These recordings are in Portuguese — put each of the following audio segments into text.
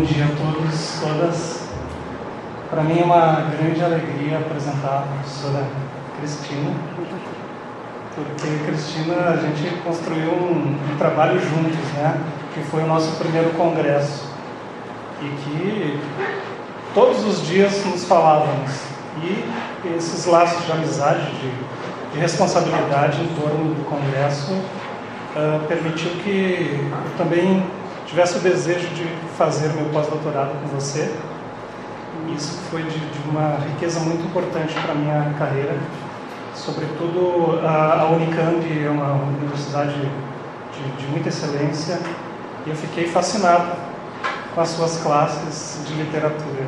dia a todos, todas. Para mim é uma grande alegria apresentar a professora Cristina, porque Cristina, a gente construiu um trabalho juntos, né? Que foi o nosso primeiro congresso e que todos os dias nos falávamos, e esses laços de amizade, de responsabilidade em torno do congresso permitiu que eu também tivesse o desejo de fazer meu pós-doutorado com você. Isso foi de uma riqueza muito importante para a minha carreira. Sobretudo, a Unicamp é uma universidade de muita excelência e eu fiquei fascinado com as suas classes de literatura.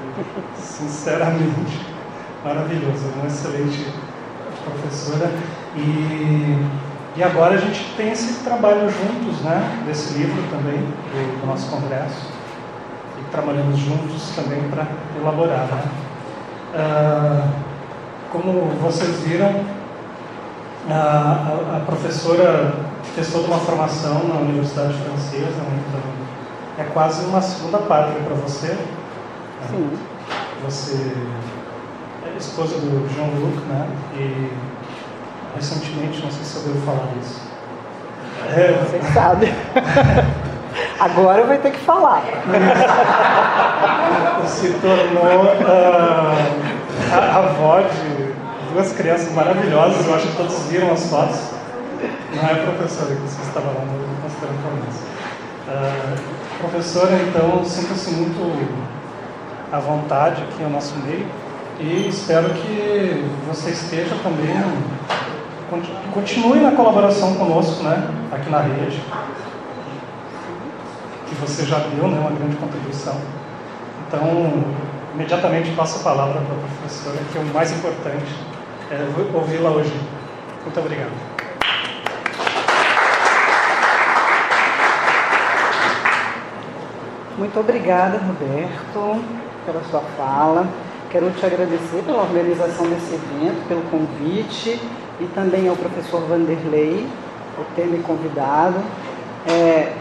Sinceramente, maravilhoso. Uma excelente professora. E agora a gente tem esse trabalho juntos, né, desse livro também, do nosso congresso, e trabalhamos juntos também para elaborar, né? Como vocês viram, a professora fez toda uma formação na Universidade Francesa, né, então é quase uma segunda pátria para você. Sim. Você é esposa do Jean-Luc, né, e recentemente, não sei se você ouviu falar disso. Você sabe. Agora vai ter que falar. Se tornou a avó de duas crianças maravilhosas. Eu acho que todos viram as fotos. Não é a professora que você estava lá mostrando para nós. Professora, então, sinta-se muito à vontade aqui no nosso meio e espero que você esteja também, continue na colaboração conosco, né, aqui na rede, que você já deu, né, uma grande contribuição. Então, imediatamente passo a palavra para a professora, que é o mais importante, ouvi-la hoje. Muito obrigado. Muito obrigada, Roberto, pela sua fala. Quero te agradecer pela organização desse evento, pelo convite, e também ao professor Vanderlei por ter me convidado.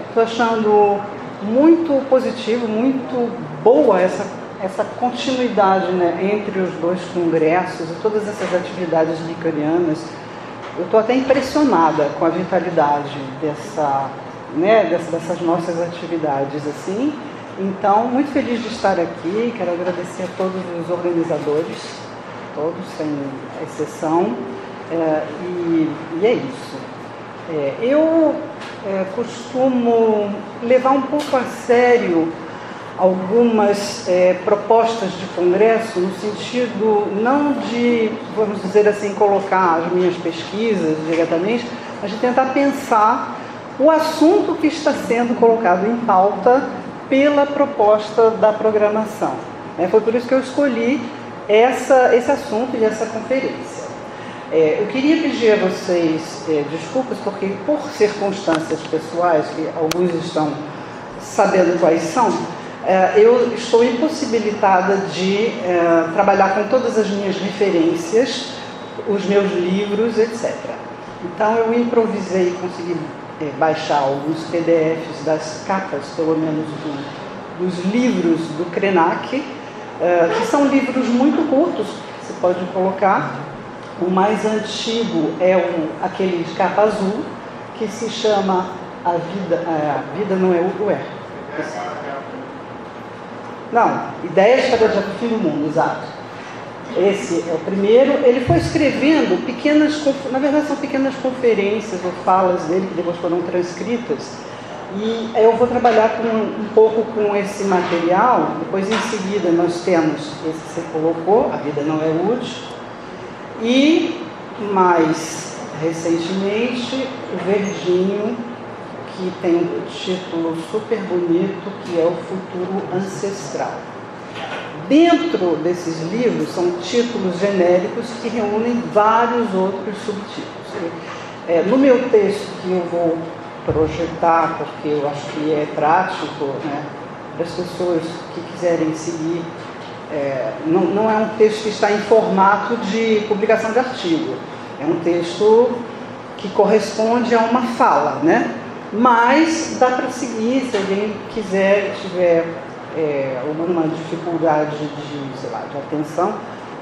Estou achando muito positivo, muito boa essa continuidade, né, entre os dois congressos e todas essas atividades licanianas. Eu estou até impressionada com a vitalidade dessas nossas atividades, assim. Então, muito feliz de estar aqui. Quero agradecer a todos os organizadores, todos, sem exceção. E é isso. Eu costumo levar um pouco a sério algumas propostas de congresso, no sentido não de, vamos dizer assim, colocar as minhas pesquisas diretamente, mas de tentar pensar o assunto que está sendo colocado em pauta pela proposta da programação. Foi por isso que eu escolhi esse assunto e essa conferência. Eu queria pedir a vocês desculpas, porque por circunstâncias pessoais, que alguns estão sabendo quais são, eu estou impossibilitada de trabalhar com todas as minhas referências, os meus livros, etc. Então eu improvisei e consegui baixar alguns PDFs das capas, pelo menos dos livros do Krenak, que são livros muito curtos, você pode colocar. O mais antigo é aquele de capa azul, que se chama A Vida Não é o É. Não, Ideias para o Desafio do Mundo, exato. Esse é o primeiro. Ele foi escrevendo na verdade são pequenas conferências ou falas dele, que depois foram transcritas. E eu vou trabalhar um pouco com esse material. Depois, em seguida, nós temos esse que você colocou, A Vida Não é Útil. E, mais recentemente, o verdinho, que tem um título super bonito, que é O Futuro Ancestral. Dentro desses livros são títulos genéricos que reúnem vários outros subtítulos. No meu texto, que eu vou projetar, porque eu acho que é prático, né, para as pessoas que quiserem seguir, não é um texto que está em formato de publicação de artigo, é um texto que corresponde a uma fala, né? Mas dá para seguir, se alguém quiser, tiver alguma dificuldade de, sei lá, de atenção,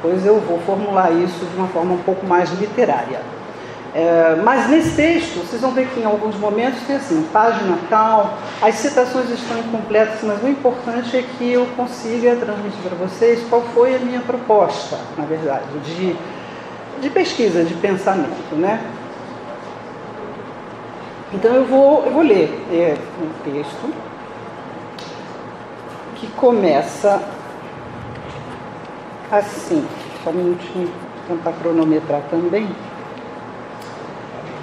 pois eu vou formular isso de uma forma um pouco mais literária. Mas nesse texto, vocês vão ver que em alguns momentos tem assim, página tal, as citações estão incompletas, mas o importante é que eu consiga transmitir para vocês qual foi a minha proposta, na verdade, de pesquisa, de pensamento, né? Então eu vou ler um texto que começa assim, só um minutinho, tentar cronometrar também.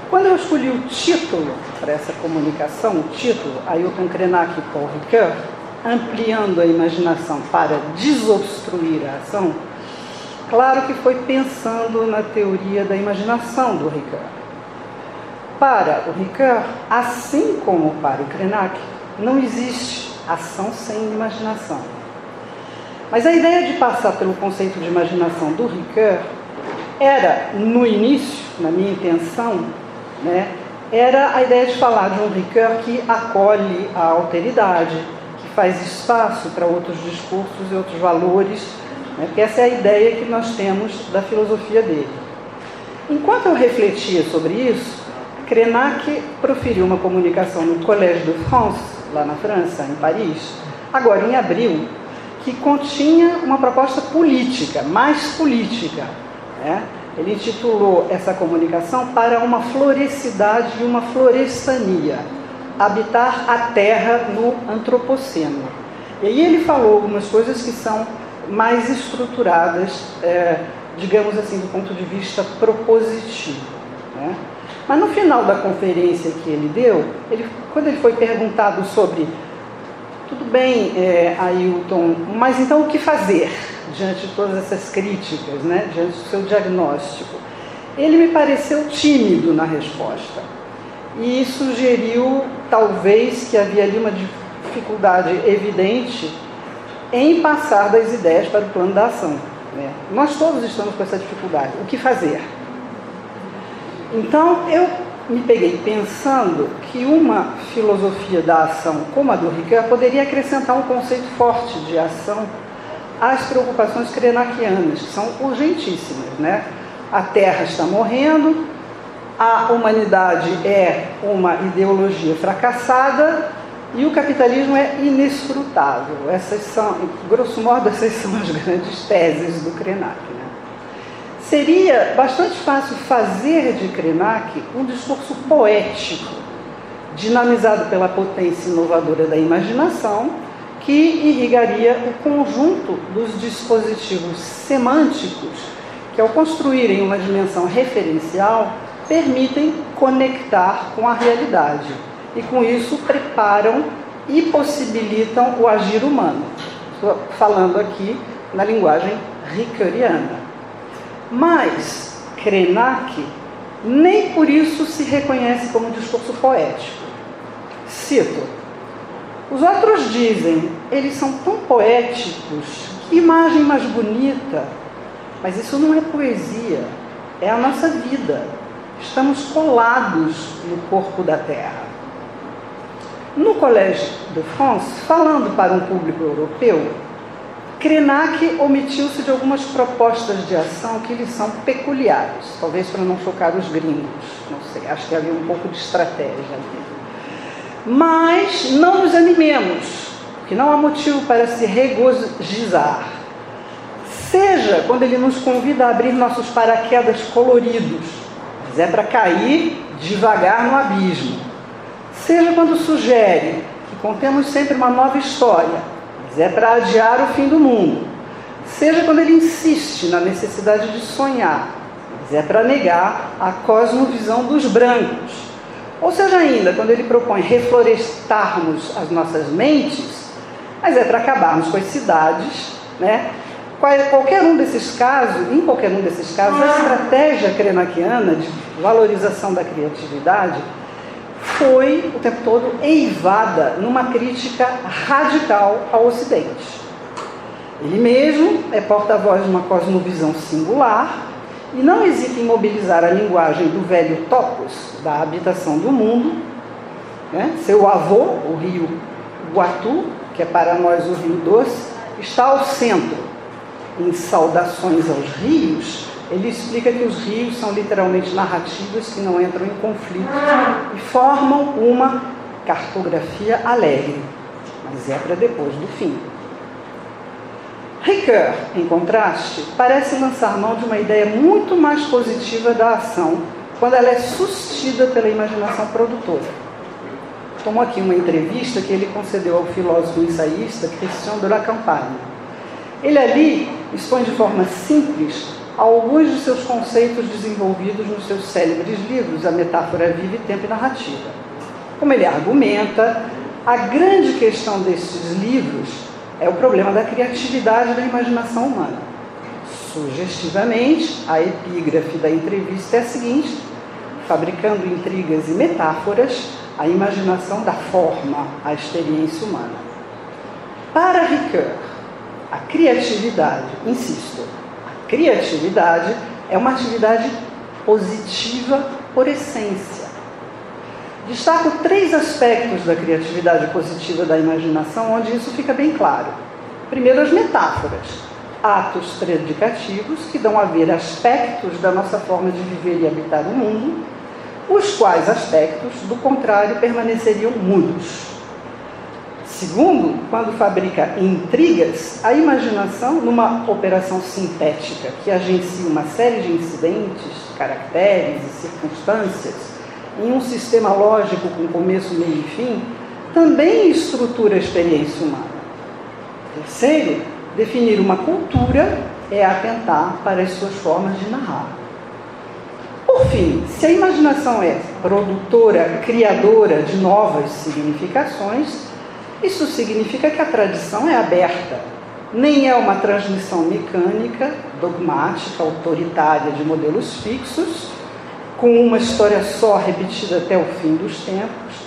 Quando eu escolhi o título para essa comunicação, o título, Ailton Krenak e Paul Ricoeur, ampliando a imaginação para desobstruir a ação, claro que foi pensando na teoria da imaginação do Ricoeur. Para o Ricoeur, assim como para o Krenak, não existe ação sem imaginação. Mas a ideia de passar pelo conceito de imaginação do Ricoeur era, no início, na minha intenção, era a ideia de falar de um Ricoeur que acolhe a alteridade, que faz espaço para outros discursos e outros valores, porque essa é a ideia que nós temos da filosofia dele. Enquanto eu refletia sobre isso, Krenak proferiu uma comunicação no Collège de France, lá na França, em Paris, agora em abril, que continha uma proposta política, mais política, Ele intitulou essa comunicação Para uma Floricidade e uma Florestania, habitar a terra no antropoceno. E aí ele falou algumas coisas que são mais estruturadas, digamos assim, do ponto de vista propositivo. Mas no final da conferência que ele deu, quando ele foi perguntado sobre, tudo bem, Ailton, mas então o que fazer diante de todas essas críticas, diante do seu diagnóstico? Ele me pareceu tímido na resposta e sugeriu, talvez, que havia ali uma dificuldade evidente em passar das ideias para o plano da ação. Nós todos estamos com essa dificuldade. O que fazer? Então, eu me peguei pensando que uma filosofia da ação como a do Ricoeur poderia acrescentar um conceito forte de ação às preocupações krenakianas, que são urgentíssimas. A Terra está morrendo, a humanidade é uma ideologia fracassada e o capitalismo é inescrutável. Essas são, grosso modo, essas são as grandes teses do Krenak. Seria bastante fácil fazer de Krenak um discurso poético, dinamizado pela potência inovadora da imaginação, que irrigaria o conjunto dos dispositivos semânticos que, ao construírem uma dimensão referencial, permitem conectar com a realidade e, com isso, preparam e possibilitam o agir humano. Estou falando aqui na linguagem ricoeuriana. Mas Krenak nem por isso se reconhece como discurso poético. Cito: os outros dizem, eles são tão poéticos, que imagem mais bonita. Mas isso não é poesia, é a nossa vida. Estamos colados no corpo da terra. No Collège de France, falando para um público europeu, Krenak omitiu-se de algumas propostas de ação que lhe são peculiares, talvez para não chocar os gringos, não sei, acho que havia um pouco de estratégia ali. Mas não nos animemos, porque não há motivo para se regozijar. Seja quando ele nos convida a abrir nossos paraquedas coloridos, mas é para cair devagar no abismo. Seja quando sugere que contemos sempre uma nova história, mas é para adiar o fim do mundo. Seja quando ele insiste na necessidade de sonhar, mas é para negar a cosmovisão dos brancos. Ou seja ainda, quando ele propõe reflorestarmos as nossas mentes, mas é para acabarmos com as cidades, Em qualquer um desses casos, a estratégia krenakiana de valorização da criatividade foi o tempo todo eivada numa crítica radical ao Ocidente. Ele mesmo é porta-voz de uma cosmovisão singular e não hesita em mobilizar a linguagem do velho topos, da habitação do mundo, Seu avô, o rio Guatu, que é para nós o Rio Doce, está ao centro. Em Saudações aos Rios, ele explica que os rios são literalmente narrativas que não entram em conflito e formam uma cartografia alegre, mas é para depois do fim. Ricoeur, em contraste, parece lançar mão de uma ideia muito mais positiva da ação quando ela é sustida pela imaginação produtora. Tomo aqui uma entrevista que ele concedeu ao filósofo ensaísta Christian de la Campagne. Ele ali expõe de forma simples alguns de seus conceitos desenvolvidos nos seus célebres livros, A Metáfora Viva e Tempo e Narrativa. Como ele argumenta, a grande questão destes livros é o problema da criatividade da imaginação humana. Sugestivamente, a epígrafe da entrevista é a seguinte: fabricando intrigas e metáforas, a imaginação dá forma à experiência humana. Para Ricoeur, a criatividade, insisto, a criatividade é uma atividade positiva por essência. Destaco 3 aspectos da criatividade positiva da imaginação, onde isso fica bem claro. Primeiro, as metáforas, atos predicativos que dão a ver aspectos da nossa forma de viver e habitar o mundo, os quais aspectos, do contrário, permaneceriam mudos. Segundo, quando fabrica intrigas, a imaginação, numa operação sintética que agencia uma série de incidentes, caracteres e circunstâncias, em um sistema lógico com começo, meio e fim, também estrutura a experiência humana. Terceiro, definir uma cultura é atentar para as suas formas de narrar. Por fim, se a imaginação é produtora, criadora de novas significações, isso significa que a tradição é aberta, nem é uma transmissão mecânica, dogmática, autoritária de modelos fixos, com uma história só repetida até o fim dos tempos,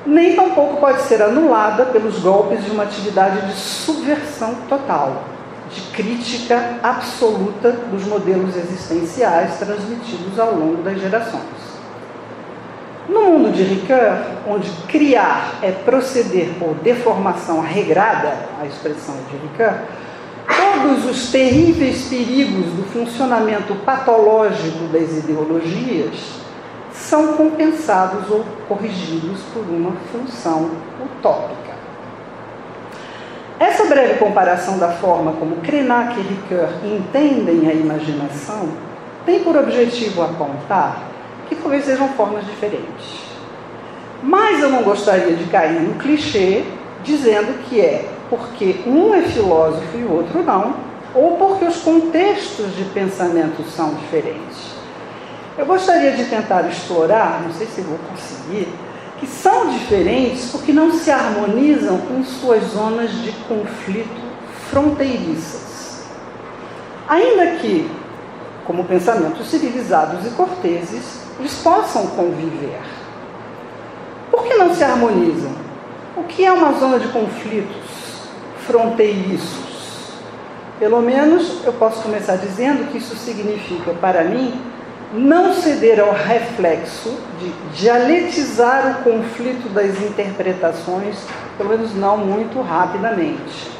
nem tampouco pode ser anulada pelos golpes de uma atividade de subversão total, de crítica absoluta dos modelos existenciais transmitidos ao longo das gerações. No mundo de Ricoeur, onde criar é proceder por deformação regrada, a expressão de Ricoeur, todos os terríveis perigos do funcionamento patológico das ideologias são compensados ou corrigidos por uma função utópica. Essa breve comparação da forma como Krenak e Ricoeur entendem a imaginação tem por objetivo apontar que talvez sejam formas diferentes. Mas eu não gostaria de cair no clichê dizendo que é porque um é filósofo e o outro não, ou porque os contextos de pensamento são diferentes. Eu gostaria de tentar explorar, não sei se vou conseguir, que são diferentes porque não se harmonizam em suas zonas de conflito fronteiriças. Ainda que, como pensamentos civilizados e corteses, eles possam conviver. Por que não se harmonizam? O que é uma zona de conflitos fronteiriços? Pelo menos eu posso começar dizendo que isso significa, para mim, não ceder ao reflexo de dialetizar o conflito das interpretações, pelo menos não muito rapidamente.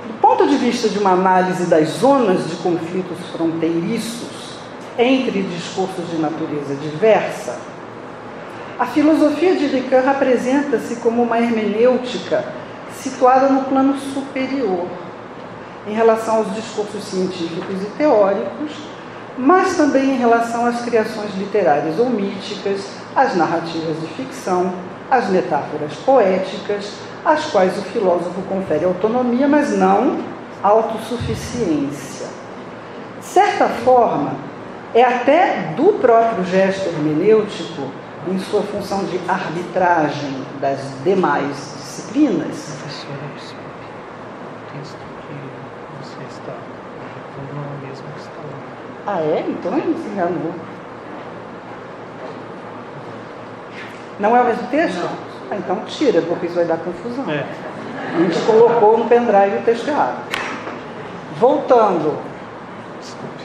Do ponto de vista de uma análise das zonas de conflitos fronteiriços entre discursos de natureza diversa, a filosofia de Ricoeur apresenta-se como uma hermenêutica situada no plano superior, em relação aos discursos científicos e teóricos, mas também em relação às criações literárias ou míticas, às narrativas de ficção, às metáforas poéticas, às quais o filósofo confere autonomia, mas não autossuficiência. De certa forma, é até do próprio gesto hermenêutico, em sua função de arbitragem das demais disciplinas. Professora, desculpe, o texto que você está colocando não é o mesmo que está lá. Ah, é? Então ele se enganou. Não é o mesmo texto? Não. Ah, então tira, porque isso vai dar confusão. É. A gente colocou no pendrive o texto errado. Voltando. Desculpe.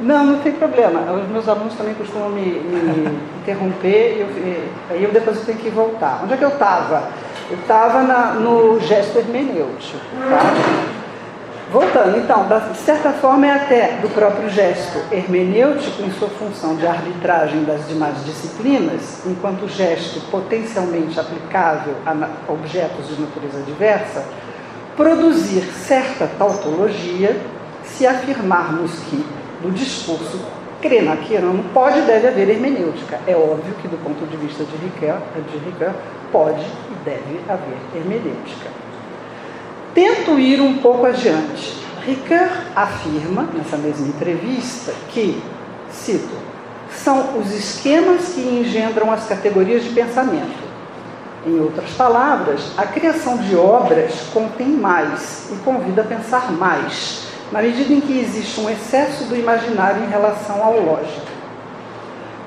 Não tem problema. Os meus alunos também costumam me interromper, aí eu depois tenho que voltar. Onde é que eu estava? Eu estava no gesto hermenêutico, tá? Voltando, então, de certa forma é até do próprio gesto hermenêutico em sua função de arbitragem das demais disciplinas, enquanto gesto potencialmente aplicável a objetos de natureza diversa, produzir certa tautologia se afirmarmos que no discurso krenakiano pode e deve haver hermenêutica. É óbvio que do ponto de vista de Ricoeur pode e deve haver hermenêutica. Tento ir um pouco adiante. Ricoeur afirma, nessa mesma entrevista, que, cito, são os esquemas que engendram as categorias de pensamento. Em outras palavras, a criação de obras contém mais e convida a pensar mais, na medida em que existe um excesso do imaginário em relação ao lógico.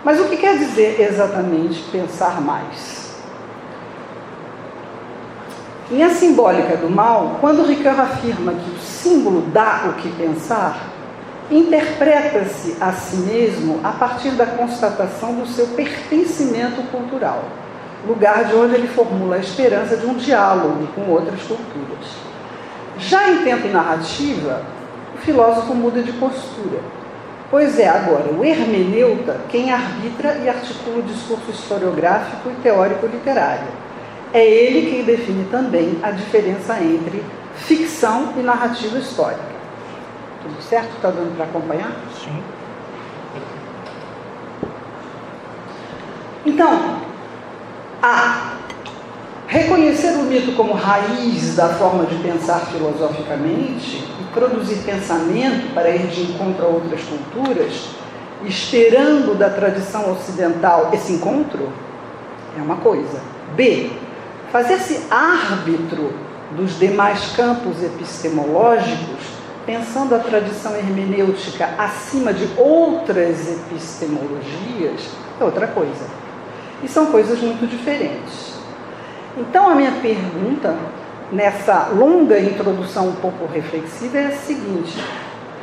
Mas o que quer dizer exatamente pensar mais? Em A Simbólica do Mal, quando Ricoeur afirma que o símbolo dá o que pensar, interpreta-se a si mesmo a partir da constatação do seu pertencimento cultural, lugar de onde ele formula a esperança de um diálogo com outras culturas. Já em Tempo e Narrativa, o filósofo muda de postura, pois é agora o hermeneuta quem arbitra e articula o discurso historiográfico e teórico-literário. É ele quem define também a diferença entre ficção e narrativa histórica. Tudo certo? Está dando para acompanhar? Sim. Então, reconhecer o mito como raiz da forma de pensar filosoficamente e produzir pensamento para ir de encontro a outras culturas, esperando da tradição ocidental esse encontro, é uma coisa. B, fazer-se árbitro dos demais campos epistemológicos, pensando a tradição hermenêutica acima de outras epistemologias, é outra coisa. E são coisas muito diferentes. Então, a minha pergunta, nessa longa introdução um pouco reflexiva, é a seguinte: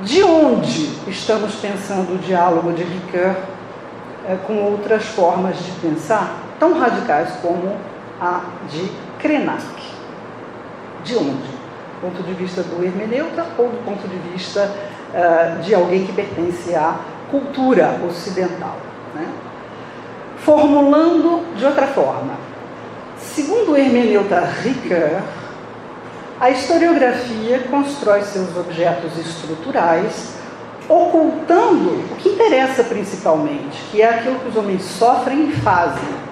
de onde estamos pensando o diálogo de Ricoeur com outras formas de pensar, tão radicais como a de Krenak? De onde? Do ponto de vista do hermeneuta ou do ponto de vista de alguém que pertence à cultura ocidental, né? Formulando de outra forma, segundo o hermeneuta Ricoeur, a historiografia constrói seus objetos estruturais ocultando o que interessa principalmente, que é aquilo que os homens sofrem e fazem.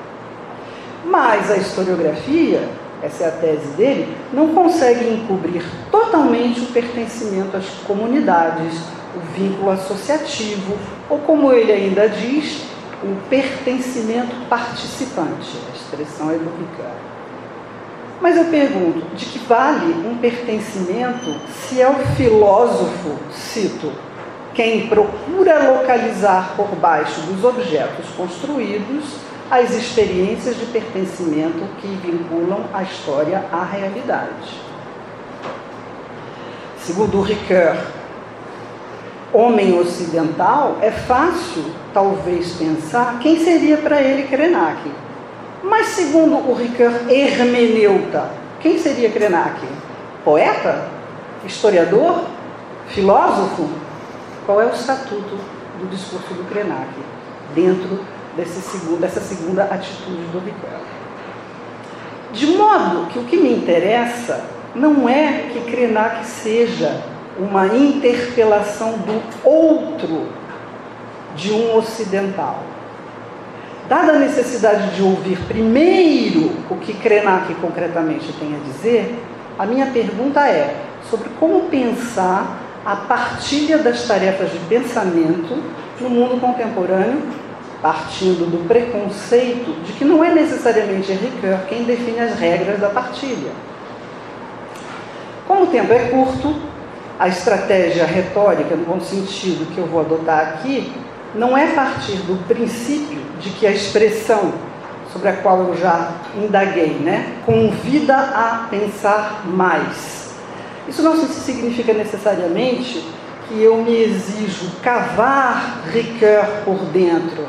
Mas a historiografia, essa é a tese dele, não consegue encobrir totalmente o pertencimento às comunidades, o vínculo associativo, ou como ele ainda diz, o pertencimento participante. A expressão é do Ricoeur. Mas eu pergunto, de que vale um pertencimento se é o filósofo, cito, quem procura localizar por baixo dos objetos construídos as experiências de pertencimento que vinculam a história à realidade? Segundo o Ricoeur, homem ocidental, é fácil, talvez, pensar quem seria para ele Krenak. Mas, segundo o Ricoeur hermeneuta, quem seria Krenak? Poeta? Historiador? Filósofo? Qual é o estatuto do discurso do Krenak dentro dessa segunda atitude do Ricoeur? De modo que o que me interessa não é que Krenak seja uma interpelação do outro de um ocidental. Dada a necessidade de ouvir primeiro o que Krenak concretamente tem a dizer, a minha pergunta é sobre como pensar a partilha das tarefas de pensamento no mundo contemporâneo, partindo do preconceito de que não é necessariamente Ricoeur quem define as regras da partilha. Como o tempo é curto, a estratégia retórica, no bom sentido que eu vou adotar aqui, não é partir do princípio de que a expressão sobre a qual eu já indaguei, né, convida a pensar mais. Isso não significa necessariamente que eu me exijo cavar Ricoeur por dentro,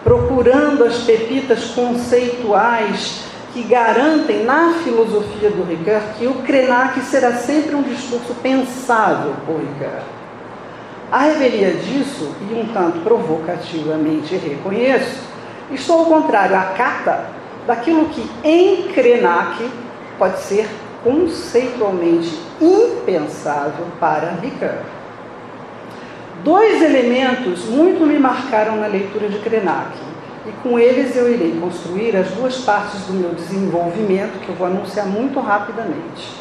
procurando as pepitas conceituais que garantem na filosofia do Ricoeur que o Krenak será sempre um discurso pensável por Ricoeur. A revelia disso, e um tanto provocativamente reconheço, estou ao contrário, à cata daquilo que em Krenak pode ser conceitualmente impensável para Ricoeur. 2 elementos muito me marcaram na leitura de Krenak, e com eles eu irei construir as 2 partes do meu desenvolvimento, que eu vou anunciar muito rapidamente.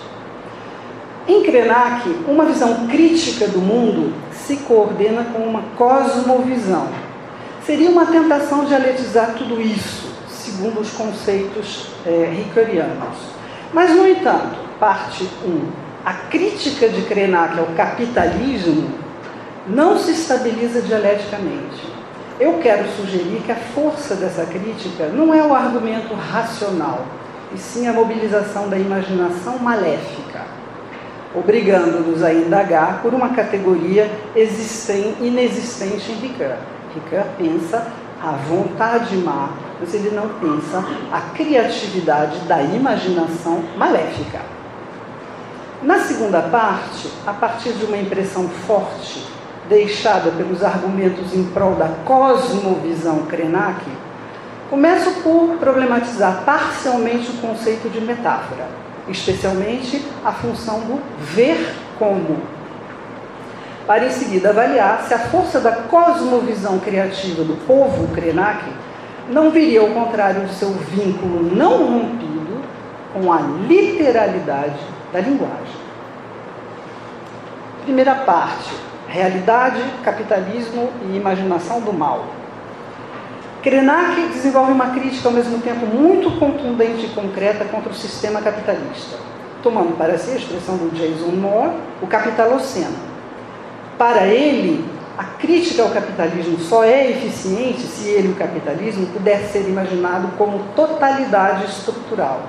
Em Krenak, uma visão crítica do mundo se coordena com uma cosmovisão. Seria uma tentação dialetizar tudo isso, segundo os conceitos ricoeurianos. Mas, no entanto, parte 1, a crítica de Krenak ao capitalismo não se estabiliza dialeticamente. Eu quero sugerir que a força dessa crítica não é o argumento racional, e sim a mobilização da imaginação maléfica, obrigando-nos a indagar por uma categoria inexistente em Ricoeur. Ricoeur pensa a vontade má, mas ele não pensa a criatividade da imaginação maléfica. Na segunda parte, a partir de uma impressão forte, deixada pelos argumentos em prol da cosmovisão Krenak, começo por problematizar parcialmente o conceito de metáfora, especialmente a função do ver como, para em seguida avaliar se a força da cosmovisão criativa do povo Krenak não viria ao contrário de seu vínculo não rompido com a literalidade da linguagem. Primeira parte: realidade, capitalismo e imaginação do mal. Krenak desenvolve uma crítica ao mesmo tempo muito contundente e concreta contra o sistema capitalista, tomando para si a expressão do Jason Moore, o capitaloceno. Para ele, a crítica ao capitalismo só é eficiente se ele, o capitalismo, puder ser imaginado como totalidade estrutural.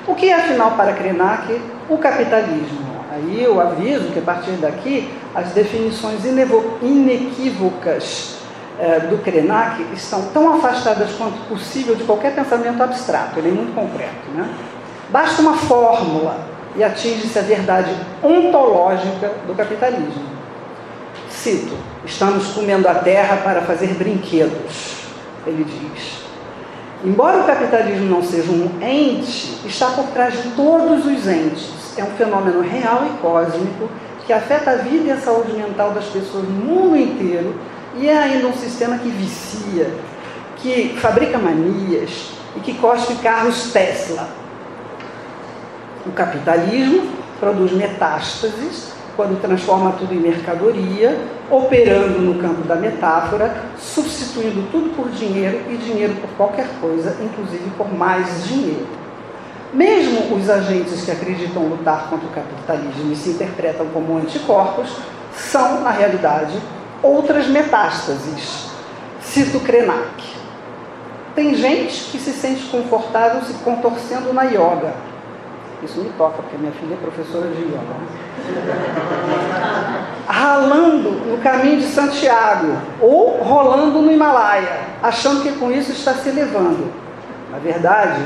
O que é, afinal, para Krenak, o capitalismo? Aí eu aviso que, a partir daqui, as definições inequívocas do Krenak estão tão afastadas quanto possível de qualquer pensamento abstrato. Ele é muito concreto, né? Basta uma fórmula e atinge-se a verdade ontológica do capitalismo. Cito: estamos comendo a terra para fazer brinquedos, ele diz. Embora o capitalismo não seja um ente, está por trás de todos os entes. É um fenômeno real e cósmico que afeta a vida e a saúde mental das pessoas no mundo inteiro, e é ainda um sistema que vicia, que fabrica manias e que cospe carros Tesla. O capitalismo produz metástases quando transforma tudo em mercadoria, operando no campo da metáfora, substituindo tudo por dinheiro e dinheiro por qualquer coisa, inclusive por mais dinheiro. Mesmo os agentes que acreditam lutar contra o capitalismo e se interpretam como anticorpos, são, na realidade, outras metástases. Cito Krenak. Tem gente que se sente confortável se contorcendo na yoga. Isso me toca, porque minha filha é professora de yoga. Ralando no caminho de Santiago, ou rolando no Himalaia, achando que com isso está se elevando. Na verdade,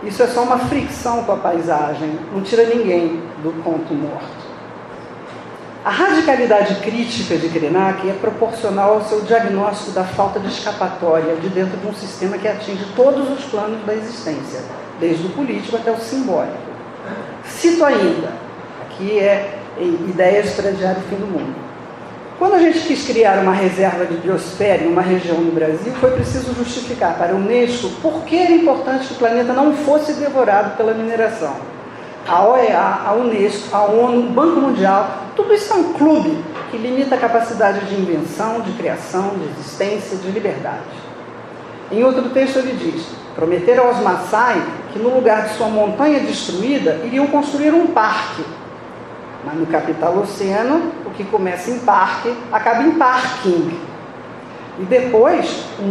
isso é só uma fricção com a paisagem, não tira ninguém do ponto morto. A radicalidade crítica de Krenak é proporcional ao seu diagnóstico da falta de escapatória de dentro de um sistema que atinge todos os planos da existência, desde o político até o simbólico. Cito ainda, aqui é Ideias para Adiar o Fim do Mundo. Quando a gente quis criar uma reserva de biosfera em uma região no Brasil, foi preciso justificar para a Unesco por que era importante que o planeta não fosse devorado pela mineração. A OEA, a Unesco, a ONU, o Banco Mundial, tudo isso é um clube que limita a capacidade de invenção, de criação, de existência, de liberdade. Em outro texto ele diz: prometeram aos Maasai que no lugar de sua montanha destruída iriam construir um parque. Mas no capitaloceno, o que começa em parque acaba em parking. E depois, um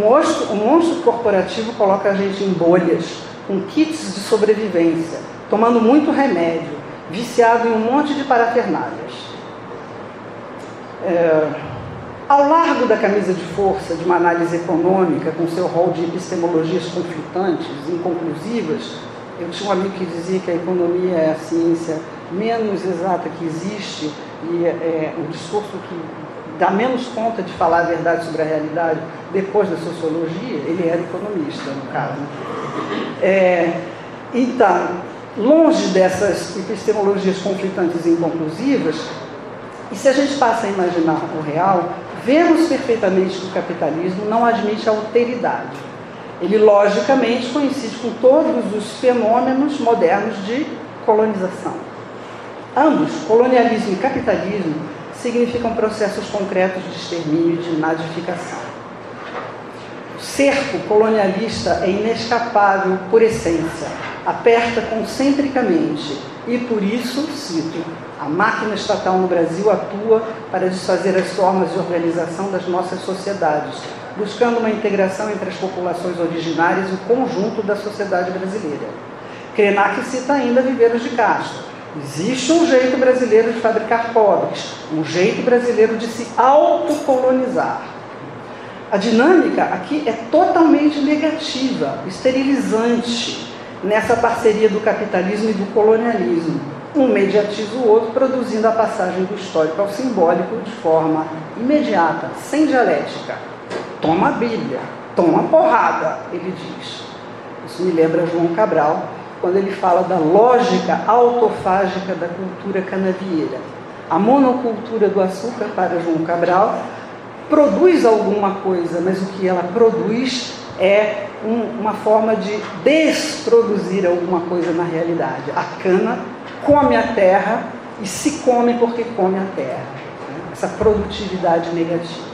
monstro corporativo coloca a gente em bolhas, com kits de sobrevivência, tomando muito remédio, viciado em um monte de parafernálias. Ao largo da camisa de força de uma análise econômica, com seu rol de epistemologias conflitantes, inconclusivas, eu tinha um amigo que dizia que a economia é a ciência menos exata que existe e é um discurso que dá menos conta de falar a verdade sobre a realidade depois da sociologia. Ele era economista, no caso. Então, longe dessas epistemologias conflitantes e inconclusivas, e se a gente passa a imaginar o real, vemos perfeitamente que o capitalismo não admite alteridade. Ele, logicamente, coincide com todos os fenômenos modernos de colonização. Ambos, colonialismo e capitalismo, significam processos concretos de extermínio e de nadificação. O cerco colonialista é inescapável por essência, aperta concentricamente e, por isso, cito, a máquina estatal no Brasil atua para desfazer as formas de organização das nossas sociedades, buscando uma integração entre as populações originárias e o conjunto da sociedade brasileira. Krenak cita ainda Viveiros de Castro. Existe um jeito brasileiro de fabricar pobres, um jeito brasileiro de se autocolonizar. A dinâmica aqui é totalmente negativa, esterilizante, nessa parceria do capitalismo e do colonialismo. Um mediatiza o outro, produzindo a passagem do histórico ao simbólico de forma imediata, sem dialética. Toma a Bíblia, toma porrada, ele diz. Isso me lembra João Cabral, quando ele fala da lógica autofágica da cultura canavieira. A monocultura do açúcar, para João Cabral, produz alguma coisa, mas o que ela produz é uma forma de desproduzir alguma coisa na realidade. A cana come a terra e se come porque come a terra. Essa produtividade negativa.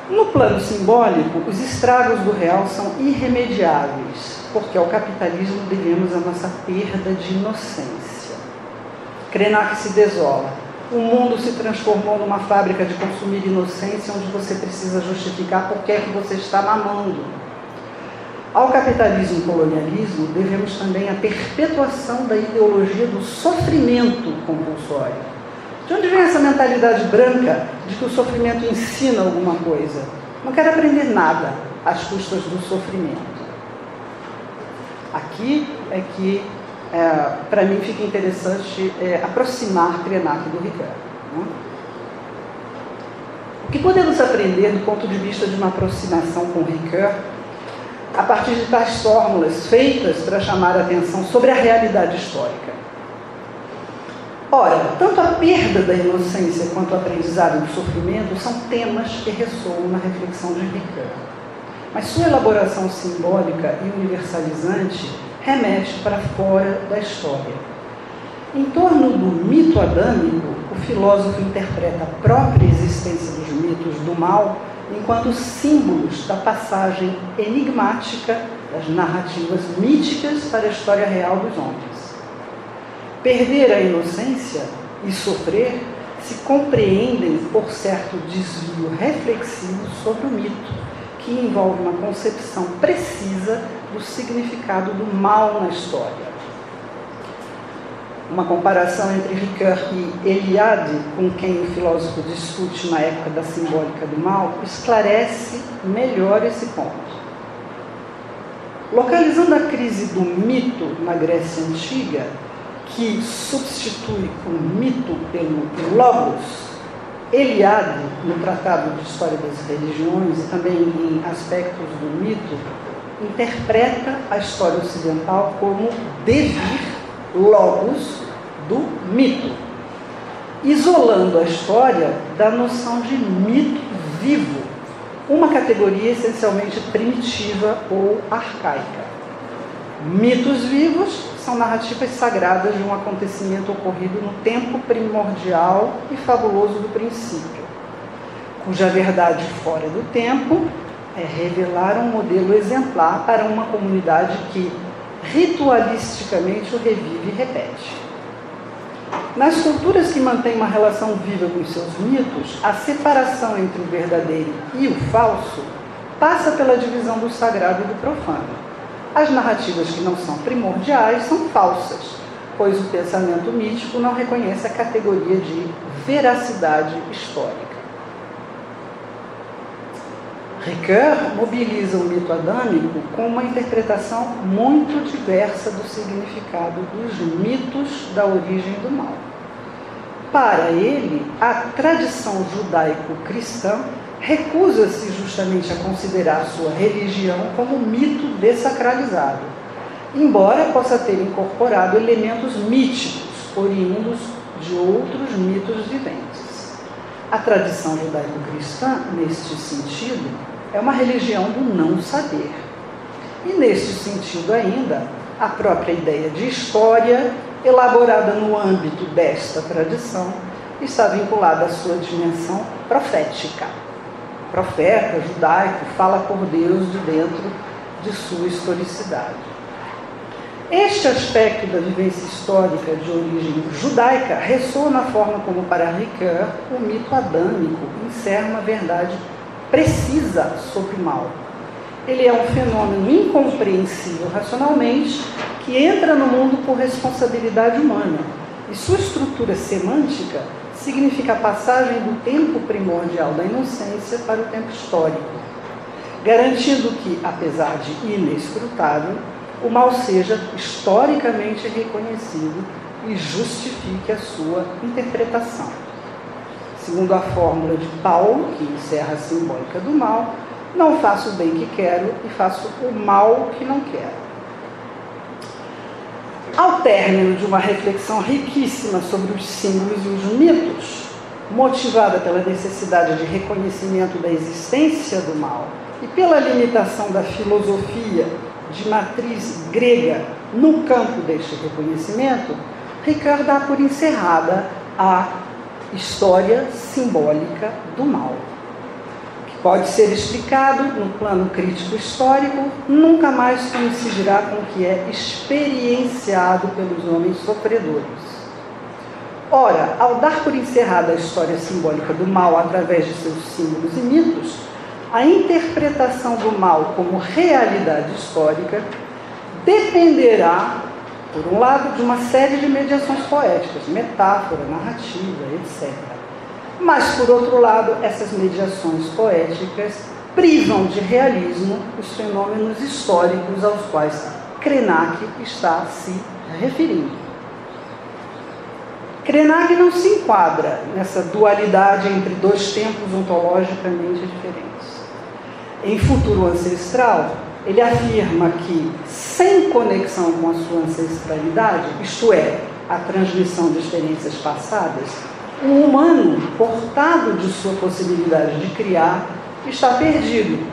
No plano simbólico, os estragos do real são irremediáveis, porque ao capitalismo devemos a nossa perda de inocência. Krenak se desola. O mundo se transformou numa fábrica de consumir inocência, onde você precisa justificar por que é que você está mamando. Ao capitalismo e colonialismo, devemos também a perpetuação da ideologia do sofrimento compulsório. De onde vem essa mentalidade branca de que o sofrimento ensina alguma coisa? Não quero aprender nada às custas do sofrimento. Aqui é que, para mim, fica interessante aproximar Krenak do Ricoeur. Né? O que podemos aprender do ponto de vista de uma aproximação com Ricoeur, a partir de tais fórmulas feitas para chamar a atenção sobre a realidade histórica? Ora, tanto a perda da inocência quanto o aprendizado do sofrimento são temas que ressoam na reflexão de Ricoeur. Mas sua elaboração simbólica e universalizante remete para fora da história. Em torno do mito adâmico, o filósofo interpreta a própria existência dos mitos do mal enquanto símbolos da passagem enigmática das narrativas míticas para a história real dos homens. Perder a inocência e sofrer se compreendem por certo desvio reflexivo sobre o mito, que envolve uma concepção precisa do significado do mal na história. Uma comparação entre Ricoeur e Eliade, com quem o filósofo discute na época da simbólica do mal, esclarece melhor esse ponto. Localizando a crise do mito na Grécia Antiga, que substitui o mito pelo logos, Eliade, no Tratado de História das Religiões e também em aspectos do mito, interpreta a história ocidental como devir logos do mito, isolando a história da noção de mito vivo, uma categoria essencialmente primitiva ou arcaica. Mitos vivos são narrativas sagradas de um acontecimento ocorrido no tempo primordial e fabuloso do princípio, cuja verdade fora do tempo é revelar um modelo exemplar para uma comunidade que ritualisticamente o revive e repete. Nas culturas que mantêm uma relação viva com seus mitos, a separação entre o verdadeiro e o falso passa pela divisão do sagrado e do profano. As narrativas que não são primordiais são falsas, pois o pensamento mítico não reconhece a categoria de veracidade histórica. Ricoeur mobiliza o mito adâmico com uma interpretação muito diversa do significado dos mitos da origem do mal. Para ele, a tradição judaico-cristã recusa-se justamente a considerar sua religião como mito dessacralizado, embora possa ter incorporado elementos míticos oriundos de outros mitos viventes. A tradição judaico-cristã, neste sentido, é uma religião do não saber. E neste sentido ainda, a própria ideia de história, elaborada no âmbito desta tradição, está vinculada à sua dimensão profética. O profeta judaico fala por Deus de dentro de sua historicidade. Este aspecto da vivência histórica de origem judaica ressoa na forma como, para Ricoeur, o mito adâmico encerra uma verdade precisa sobre o mal. Ele é um fenômeno incompreensível racionalmente que entra no mundo por responsabilidade humana, e sua estrutura semântica significa a passagem do tempo primordial da inocência para o tempo histórico, garantindo que, apesar de inescrutável, o mal seja historicamente reconhecido e justifique a sua interpretação. Segundo a fórmula de Paulo, que encerra a simbólica do mal, não faço o bem que quero e faço o mal que não quero. Ao término de uma reflexão riquíssima sobre os símbolos e os mitos, motivada pela necessidade de reconhecimento da existência do mal e pela limitação da filosofia de matriz grega no campo deste reconhecimento, Ricoeur dá por encerrada a história simbólica do mal, que pode ser explicado no plano crítico histórico, nunca mais coincidirá com o que é experienciado pelos homens sofredores. Ora, ao dar por encerrada a história simbólica do mal através de seus símbolos e mitos, a interpretação do mal como realidade histórica dependerá, por um lado, de uma série de mediações poéticas, metáfora, narrativa, etc. Mas, por outro lado, essas mediações poéticas privam de realismo os fenômenos históricos aos quais Krenak está se referindo. Krenak não se enquadra nessa dualidade entre dois tempos ontologicamente diferentes. Em Futuro Ancestral, ele afirma que, sem conexão com a sua ancestralidade, isto é, a transmissão de experiências passadas, o humano, portado de sua possibilidade de criar, está perdido.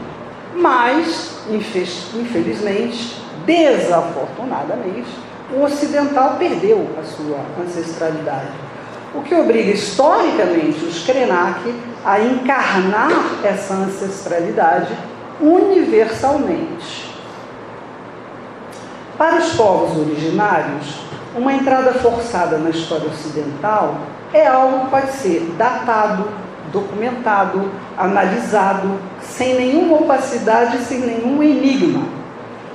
Mas, infelizmente, desafortunadamente, o ocidental perdeu a sua ancestralidade, o que obriga historicamente os Krenak a encarnar essa ancestralidade universalmente. Para os povos originários, uma entrada forçada na história ocidental é algo que pode ser datado, documentado, analisado, sem nenhuma opacidade, sem nenhum enigma.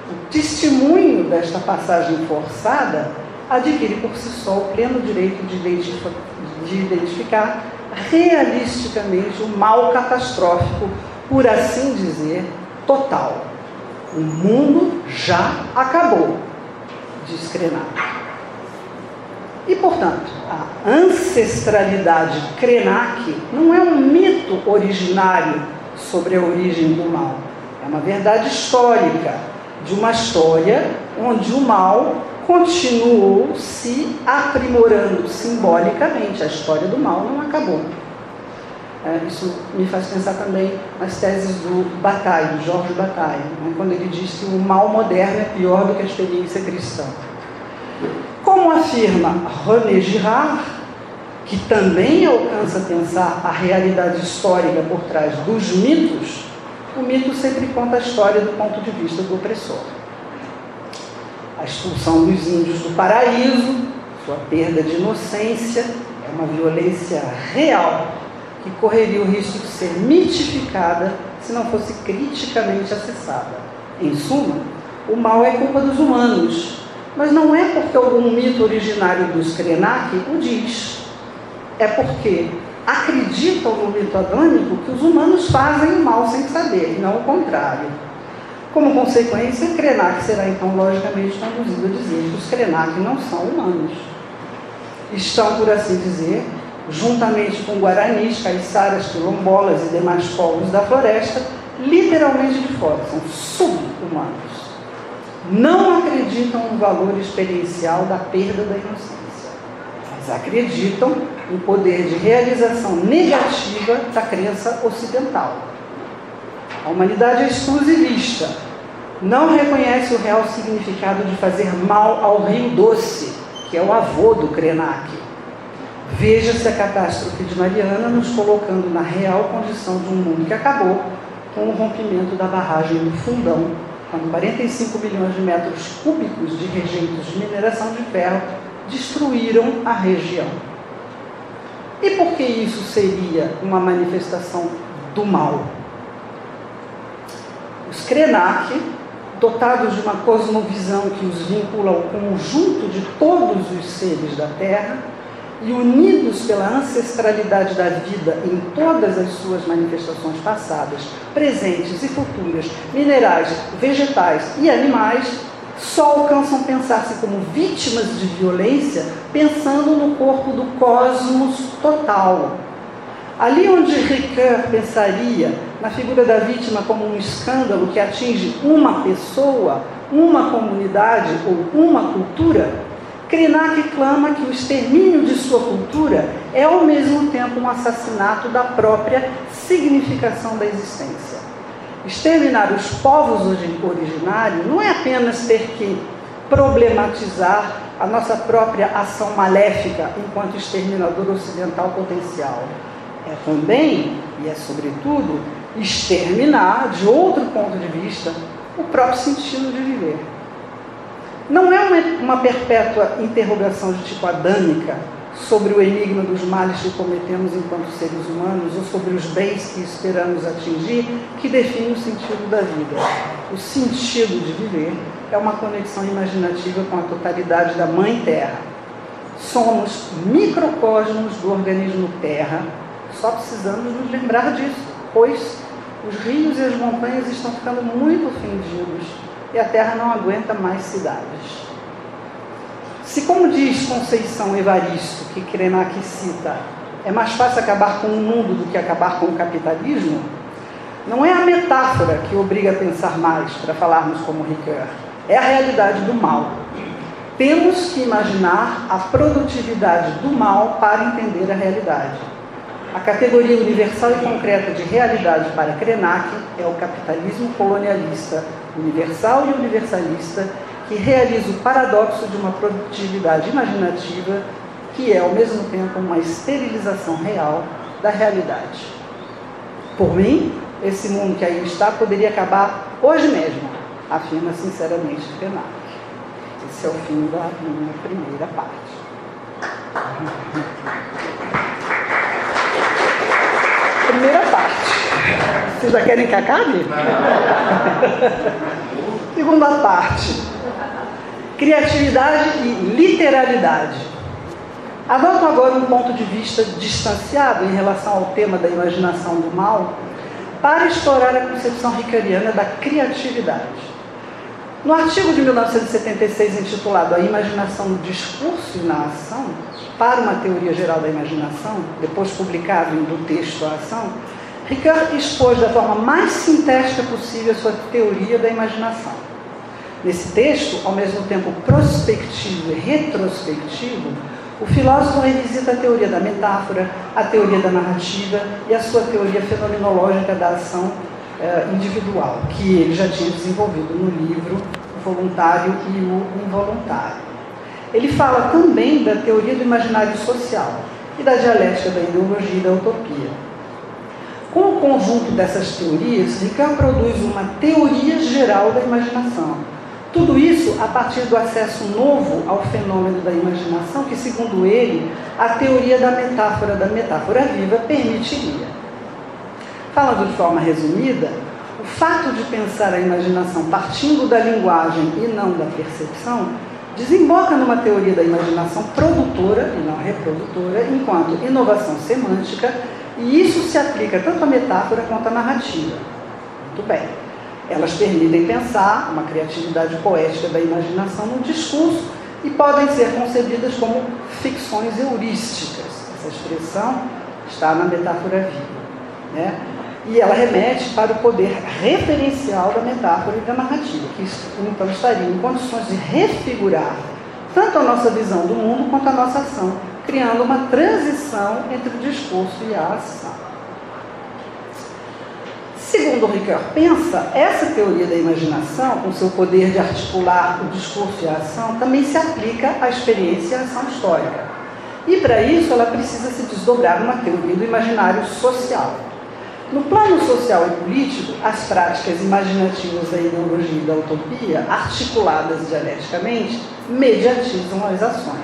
O testemunho desta passagem forçada adquire por si só o pleno direito de identificar realisticamente o mal catastrófico, por assim dizer, total. O mundo já acabou, diz Krenak. E, portanto, a ancestralidade Krenak não é um mito originário sobre a origem do mal. É uma verdade histórica, de uma história onde o mal continuou se aprimorando simbolicamente. A história do mal não acabou. Isso me faz pensar também nas teses do Bataille, do Georges Bataille, quando ele diz que o mal moderno é pior do que a experiência cristã. Como afirma René Girard, que também alcança a pensar a realidade histórica por trás dos mitos, o mito sempre conta a história do ponto de vista do opressor. A expulsão dos índios do paraíso, sua perda de inocência, é uma violência real que correria o risco de ser mitificada se não fosse criticamente acessada. Em suma, o mal é culpa dos humanos, mas não é porque algum mito originário dos Krenak o diz. É porque desemboca numa teoria da imaginação produtora e não reprodutora, enquanto inovação semântica, e isso se aplica tanto à metáfora quanto à narrativa. Muito bem. Elas permitem pensar uma criatividade poética da imaginação no discurso e podem ser concebidas como ficções heurísticas. Essa expressão está na metáfora viva, né? E ela remete para o poder referencial da metáfora e da narrativa, que então estariam em condições de refigurar tanto a nossa visão do mundo quanto a nossa ação, criando uma transição entre o discurso e a ação. Segundo Ricoeur pensa, essa teoria da imaginação, com seu poder de articular o discurso e a ação, também se aplica à experiência e à ação histórica. E para isso ela precisa se desdobrar numa teoria do imaginário social. No plano social e político, as práticas imaginativas da ideologia e da utopia, articuladas dialeticamente, mediatizam as ações.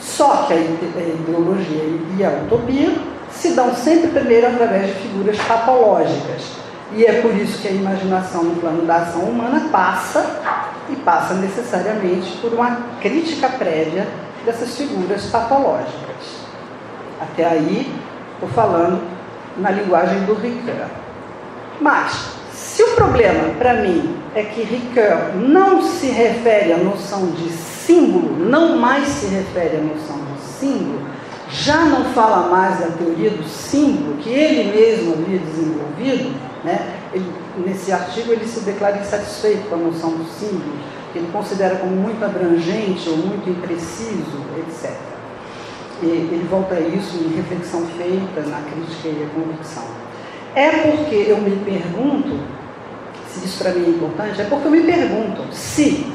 Só que a ideologia e a utopia se dão sempre primeiro através de figuras patológicas. E é por isso que a imaginação no plano da ação humana passa necessariamente por uma crítica prévia dessas figuras patológicas. Até aí, estou falando na linguagem do Ricoeur. Mas, se o problema, para mim, é que Ricoeur não se refere à noção de símbolo, não mais se refere à noção de símbolo, já não fala mais da teoria do símbolo, que ele mesmo havia desenvolvido, né? Nesse artigo ele se declara insatisfeito com a noção do símbolo, que ele considera como muito abrangente ou muito impreciso, etc. Ele volta a isso em reflexão feita na crítica e a convicção. É porque eu me pergunto, se isso para mim é importante, é porque eu me pergunto se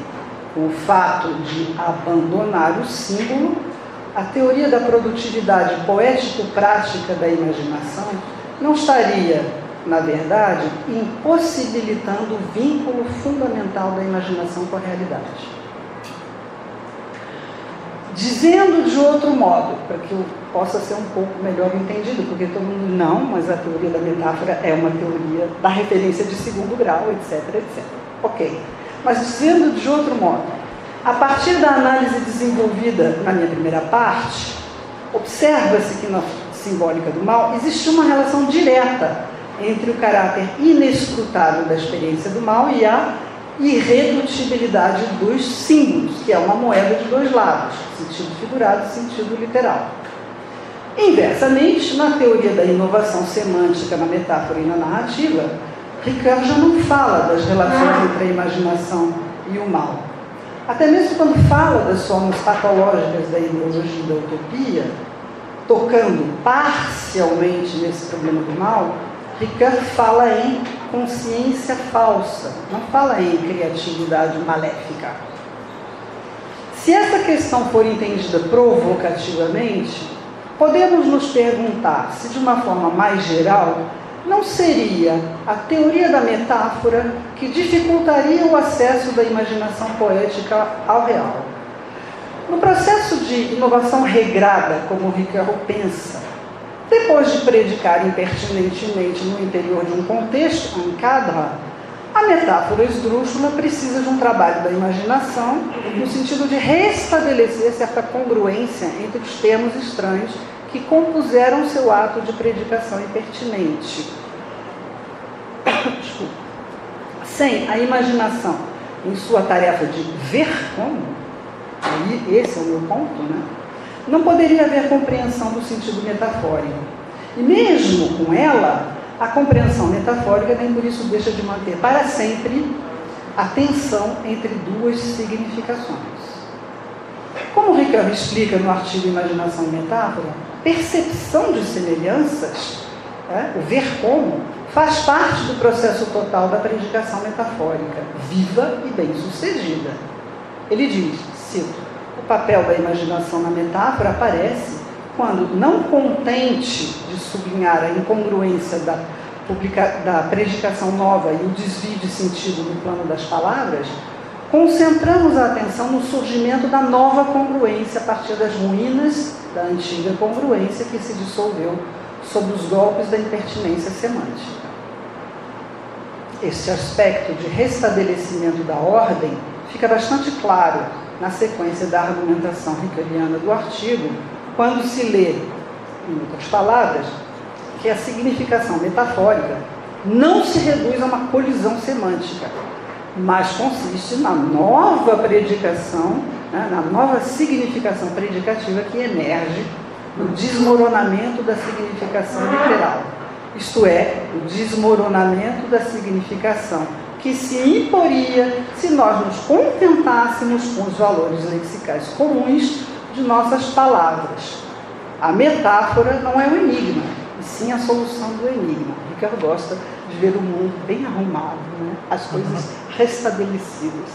o fato de abandonar o símbolo, a teoria da produtividade poético-prática da imaginação não estaria, na verdade, impossibilitando o vínculo fundamental da imaginação com a realidade. Dizendo de outro modo, para que eu possa ser um pouco melhor entendido, porque todo mundo não, mas a teoria da metáfora é uma teoria da referência de segundo grau, etc, etc. Ok. Mas dizendo de outro modo, a partir da análise desenvolvida na minha primeira parte, observa-se que na simbólica do mal existe uma relação direta entre o caráter inescrutável da experiência do mal e a irredutibilidade dos símbolos, que é uma moeda de dois lados, sentido figurado e sentido literal. Inversamente, na teoria da inovação semântica na metáfora e na narrativa, Ricoeur já não fala das relações entre a imaginação e o mal. Até mesmo quando fala das formas patológicas da ideologia e da utopia, tocando parcialmente nesse problema do mal, Ricoeur fala em consciência falsa, não fala em criatividade maléfica. Se essa questão for entendida provocativamente, podemos nos perguntar se, de uma forma mais geral, não seria a teoria da metáfora que dificultaria o acesso da imaginação poética ao real. No processo de inovação regrada, como Ricoeur pensa, depois de predicar impertinentemente no interior de um contexto, um cadre, a metáfora esdrúxula precisa de um trabalho da imaginação no sentido de restabelecer certa congruência entre os termos estranhos que compuseram seu ato de predicação impertinente. Desculpa. Sem a imaginação em sua tarefa de ver como, aí esse é o meu ponto, né? Não poderia haver compreensão do sentido metafórico. E mesmo com ela, a compreensão metafórica nem por isso deixa de manter para sempre a tensão entre duas significações. Como Ricoeur explica no artigo Imaginação e Metáfora, percepção de semelhanças, o ver como, faz parte do processo total da predicação metafórica, viva e bem-sucedida. Ele diz, cito, o papel da imaginação na metáfora aparece quando, não contente de sublinhar a incongruência da predicação nova e o desvio de sentido no plano das palavras, concentramos a atenção no surgimento da nova congruência a partir das ruínas da antiga congruência que se dissolveu sob os golpes da impertinência semântica. Este aspecto de restabelecimento da ordem fica bastante claro na sequência da argumentação rickeriana do artigo, quando se lê, em outras palavras, que a significação metafórica não se reduz a uma colisão semântica, mas consiste na nova predicação, na nova significação predicativa que emerge no desmoronamento da significação literal, isto é, o desmoronamento da significação que se imporia se nós nos contentássemos com os valores lexicais comuns de nossas palavras. A metáfora não é o enigma, e sim a solução do enigma. Rickert gosta de ver o mundo bem arrumado, né? As coisas restabelecidas.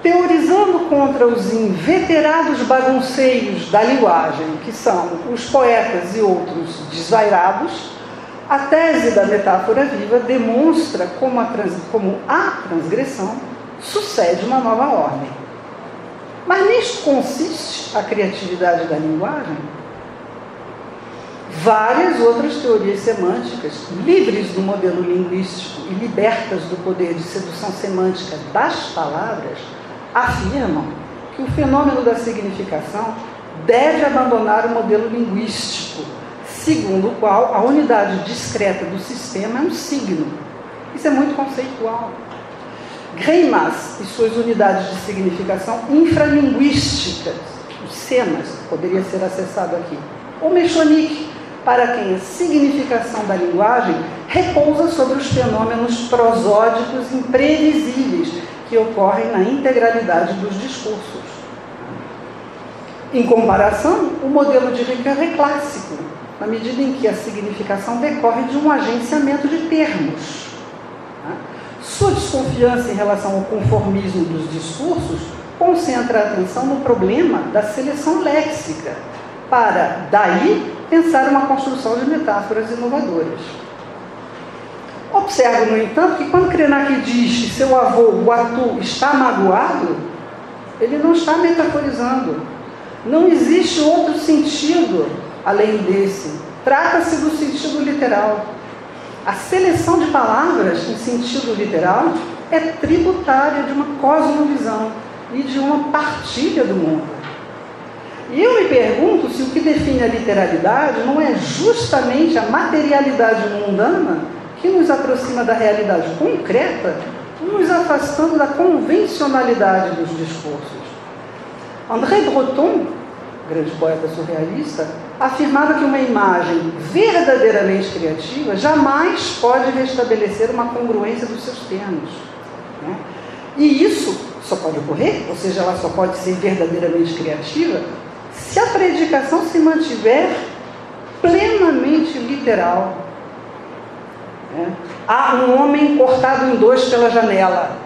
Teorizando contra os inveterados bagunceiros da linguagem, que são os poetas e outros desvairados, a tese da metáfora viva demonstra como a transgressão sucede uma nova ordem. Mas nisto consiste a criatividade da linguagem? Várias outras teorias semânticas, livres do modelo linguístico e libertas do poder de sedução semântica das palavras, afirmam que o fenômeno da significação deve abandonar o modelo linguístico, segundo o qual a unidade discreta do sistema é um signo. Isso é muito conceitual. Greimas e suas unidades de significação infralinguísticas, os semas, poderia ser acessado aqui, ou Mechonic, para quem a significação da linguagem repousa sobre os fenômenos prosódicos imprevisíveis que ocorrem na integralidade dos discursos. Em comparação, o modelo de Rickert é clássico, na medida em que a significação decorre de um agenciamento de termos. Sua desconfiança em relação ao conformismo dos discursos concentra a atenção no problema da seleção léxica, para, daí, pensar uma construção de metáforas inovadoras. Observo, no entanto, que quando Krenak diz que seu avô, Guatu, está magoado, ele não está metaforizando. Não existe outro sentido além desse. Trata-se do sentido literal. A seleção de palavras em sentido literal é tributária de uma cosmovisão e de uma partilha do mundo. E eu me pergunto se o que define a literalidade não é justamente a materialidade mundana que nos aproxima da realidade concreta, nos afastando da convencionalidade dos discursos. André Breton, grande poeta surrealista, afirmava que uma imagem verdadeiramente criativa jamais pode restabelecer uma congruência dos seus termos, né? E isso só pode ocorrer, ou seja, ela só pode ser verdadeiramente criativa, se a predicação se mantiver plenamente literal. Há um homem cortado em dois pela janela.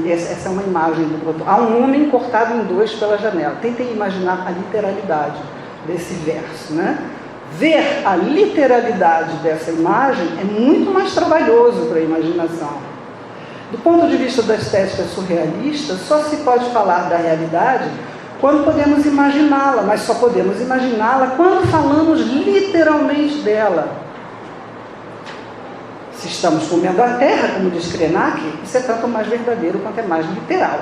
Essa é uma imagem do Breton. Há um homem cortado em dois pela janela. Tentem imaginar a literalidade desse verso, né? Ver a literalidade dessa imagem é muito mais trabalhoso para a imaginação. Do ponto de vista da estética surrealista, só se pode falar da realidade quando podemos imaginá-la, mas só podemos imaginá-la quando falamos literalmente dela. Se estamos comendo a terra, como diz Krenak, isso é tanto mais verdadeiro quanto é mais literal.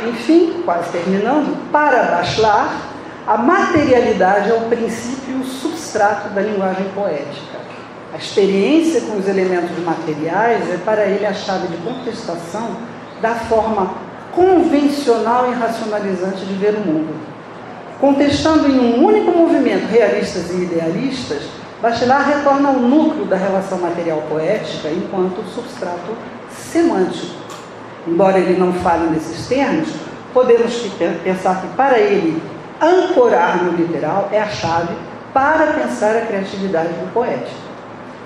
Enfim, quase terminando, para Bachelard, a materialidade é o princípio e o substrato da linguagem poética. A experiência com os elementos materiais é para ele a chave de contestação da forma convencional e racionalizante de ver o mundo. Contestando em um único movimento realistas e idealistas, Bachelard retorna ao núcleo da relação material-poética enquanto substrato semântico. Embora ele não fale nesses termos, podemos pensar que para ele ancorar no literal é a chave para pensar a criatividade do poético.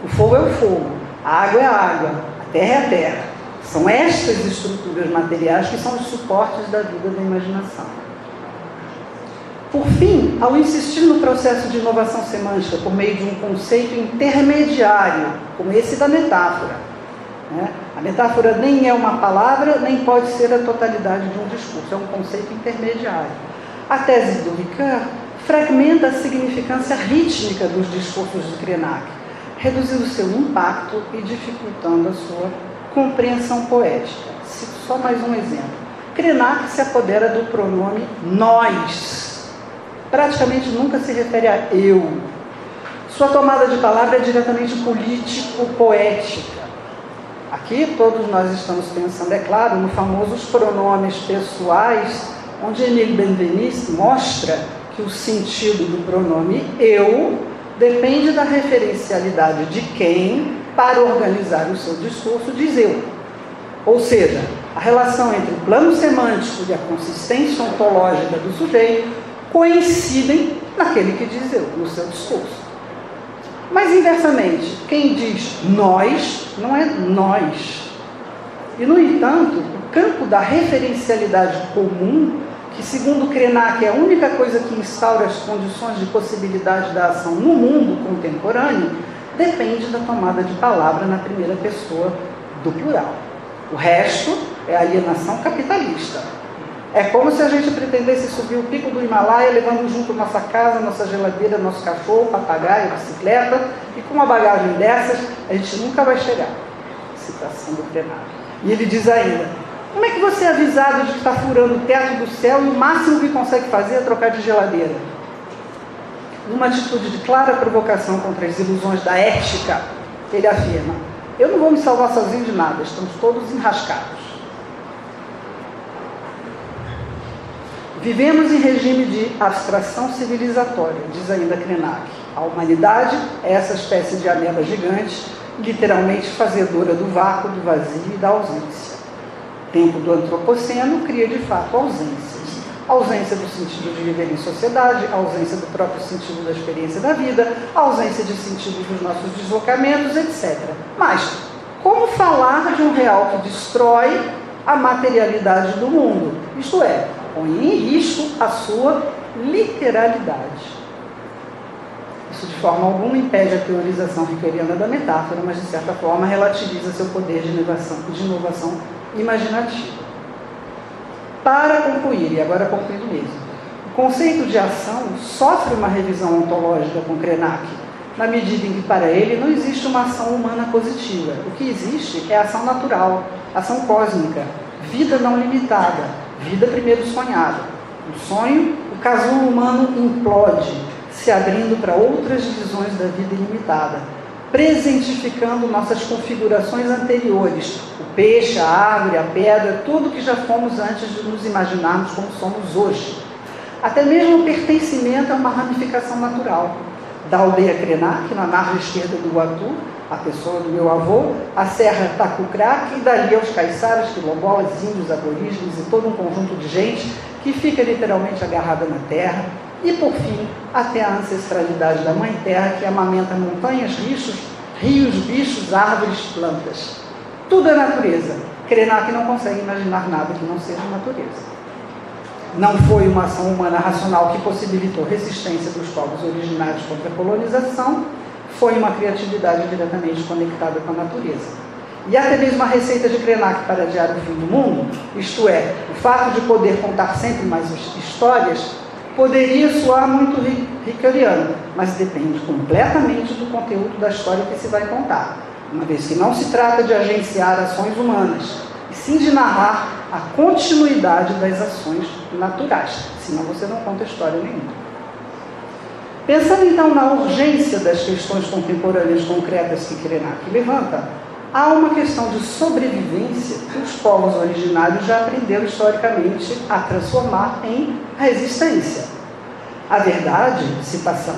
O fogo é o fogo, a água é a água, a terra é a terra. São estas estruturas materiais que são os suportes da vida da imaginação. Por fim, ao insistir no processo de inovação semântica por meio de um conceito intermediário, como esse da metáfora, né? A metáfora nem é uma palavra, nem pode ser a totalidade de um discurso, é um conceito intermediário. A tese do Rickert fragmenta a significância rítmica dos discursos de Krenak, reduzindo seu impacto e dificultando a sua compreensão poética. Cito só mais um exemplo. Krenak se apodera do pronome nós. Praticamente nunca se refere a eu. Sua tomada de palavra é diretamente político-poética. Aqui todos nós estamos pensando, é claro, no famosos pronomes pessoais, onde Émile Benveniste mostra que o sentido do pronome eu depende da referencialidade de quem, para organizar o seu discurso, diz eu. Ou seja, a relação entre o plano semântico e a consistência ontológica do sujeito coincidem naquele que diz eu, no seu discurso. Mas, inversamente, quem diz nós, não é nós. E, no entanto, o campo da referencialidade comum, que, segundo Krenak, é a única coisa que instaura as condições de possibilidade da ação no mundo contemporâneo, depende da tomada de palavra na primeira pessoa do plural. O resto é alienação capitalista. É como se a gente pretendesse subir o pico do Himalaia, levando junto nossa casa, nossa geladeira, nosso cachorro, papagaio, bicicleta, e com uma bagagem dessas, a gente nunca vai chegar. Citação do Krenak. E ele diz ainda, como é que você é avisado de que está furando o teto do céu e o máximo que consegue fazer é trocar de geladeira? Numa atitude de clara provocação contra as ilusões da ética, ele afirma, eu não vou me salvar sozinho de nada, estamos todos enrascados. Vivemos em regime de abstração civilizatória, diz ainda Krenak. A humanidade é essa espécie de ameba gigante, literalmente fazedora do vácuo, do vazio e da ausência. O tempo do antropoceno cria de fato ausências. Ausência do sentido de viver em sociedade, ausência do próprio sentido da experiência da vida, ausência de sentido dos nossos deslocamentos, etc. Mas, como falar de um real que destrói a materialidade do mundo? Isto é, põe em risco a sua literalidade. Isso de forma alguma impede a teorização riqueriana da metáfora, mas de certa forma relativiza seu poder de inovação imaginativa. Para concluir, e agora concluindo mesmo, o conceito de ação sofre uma revisão ontológica com Krenak, na medida em que para ele não existe uma ação humana positiva. O que existe é ação natural, ação cósmica, vida não limitada, vida primeiro sonhada. No sonho, o casulo humano implode, se abrindo para outras divisões da vida ilimitada, presentificando nossas configurações anteriores, o peixe, a árvore, a pedra, tudo que já fomos antes de nos imaginarmos como somos hoje. Até mesmo o pertencimento a uma ramificação natural. Da aldeia Krenak, na margem esquerda do Iguatu, a pessoa do meu avô, a serra Tacucraque, e dali aos caiçaras, quilombolas, índios, aborígenes e todo um conjunto de gente que fica literalmente agarrada na terra, e por fim, até a ancestralidade da Mãe Terra, que amamenta montanhas, rios, bichos, árvores, plantas. Tudo é natureza. Krenak não consegue imaginar nada que não seja natureza. Não foi uma ação humana racional que possibilitou resistência dos povos originários contra a colonização, foi uma criatividade diretamente conectada com a natureza. E até mesmo a receita de Krenak para adiar o fim do mundo, isto é, o fato de poder contar sempre mais histórias, poderia soar muito rickeriano, mas depende completamente do conteúdo da história que se vai contar, uma vez que não se trata de agenciar ações humanas, e sim de narrar a continuidade das ações naturais, senão você não conta história nenhuma. Pensando então na urgência das questões contemporâneas concretas que Krenak levanta, há uma questão de sobrevivência que os povos originários já aprenderam historicamente a transformar em resistência. A verdade, citação,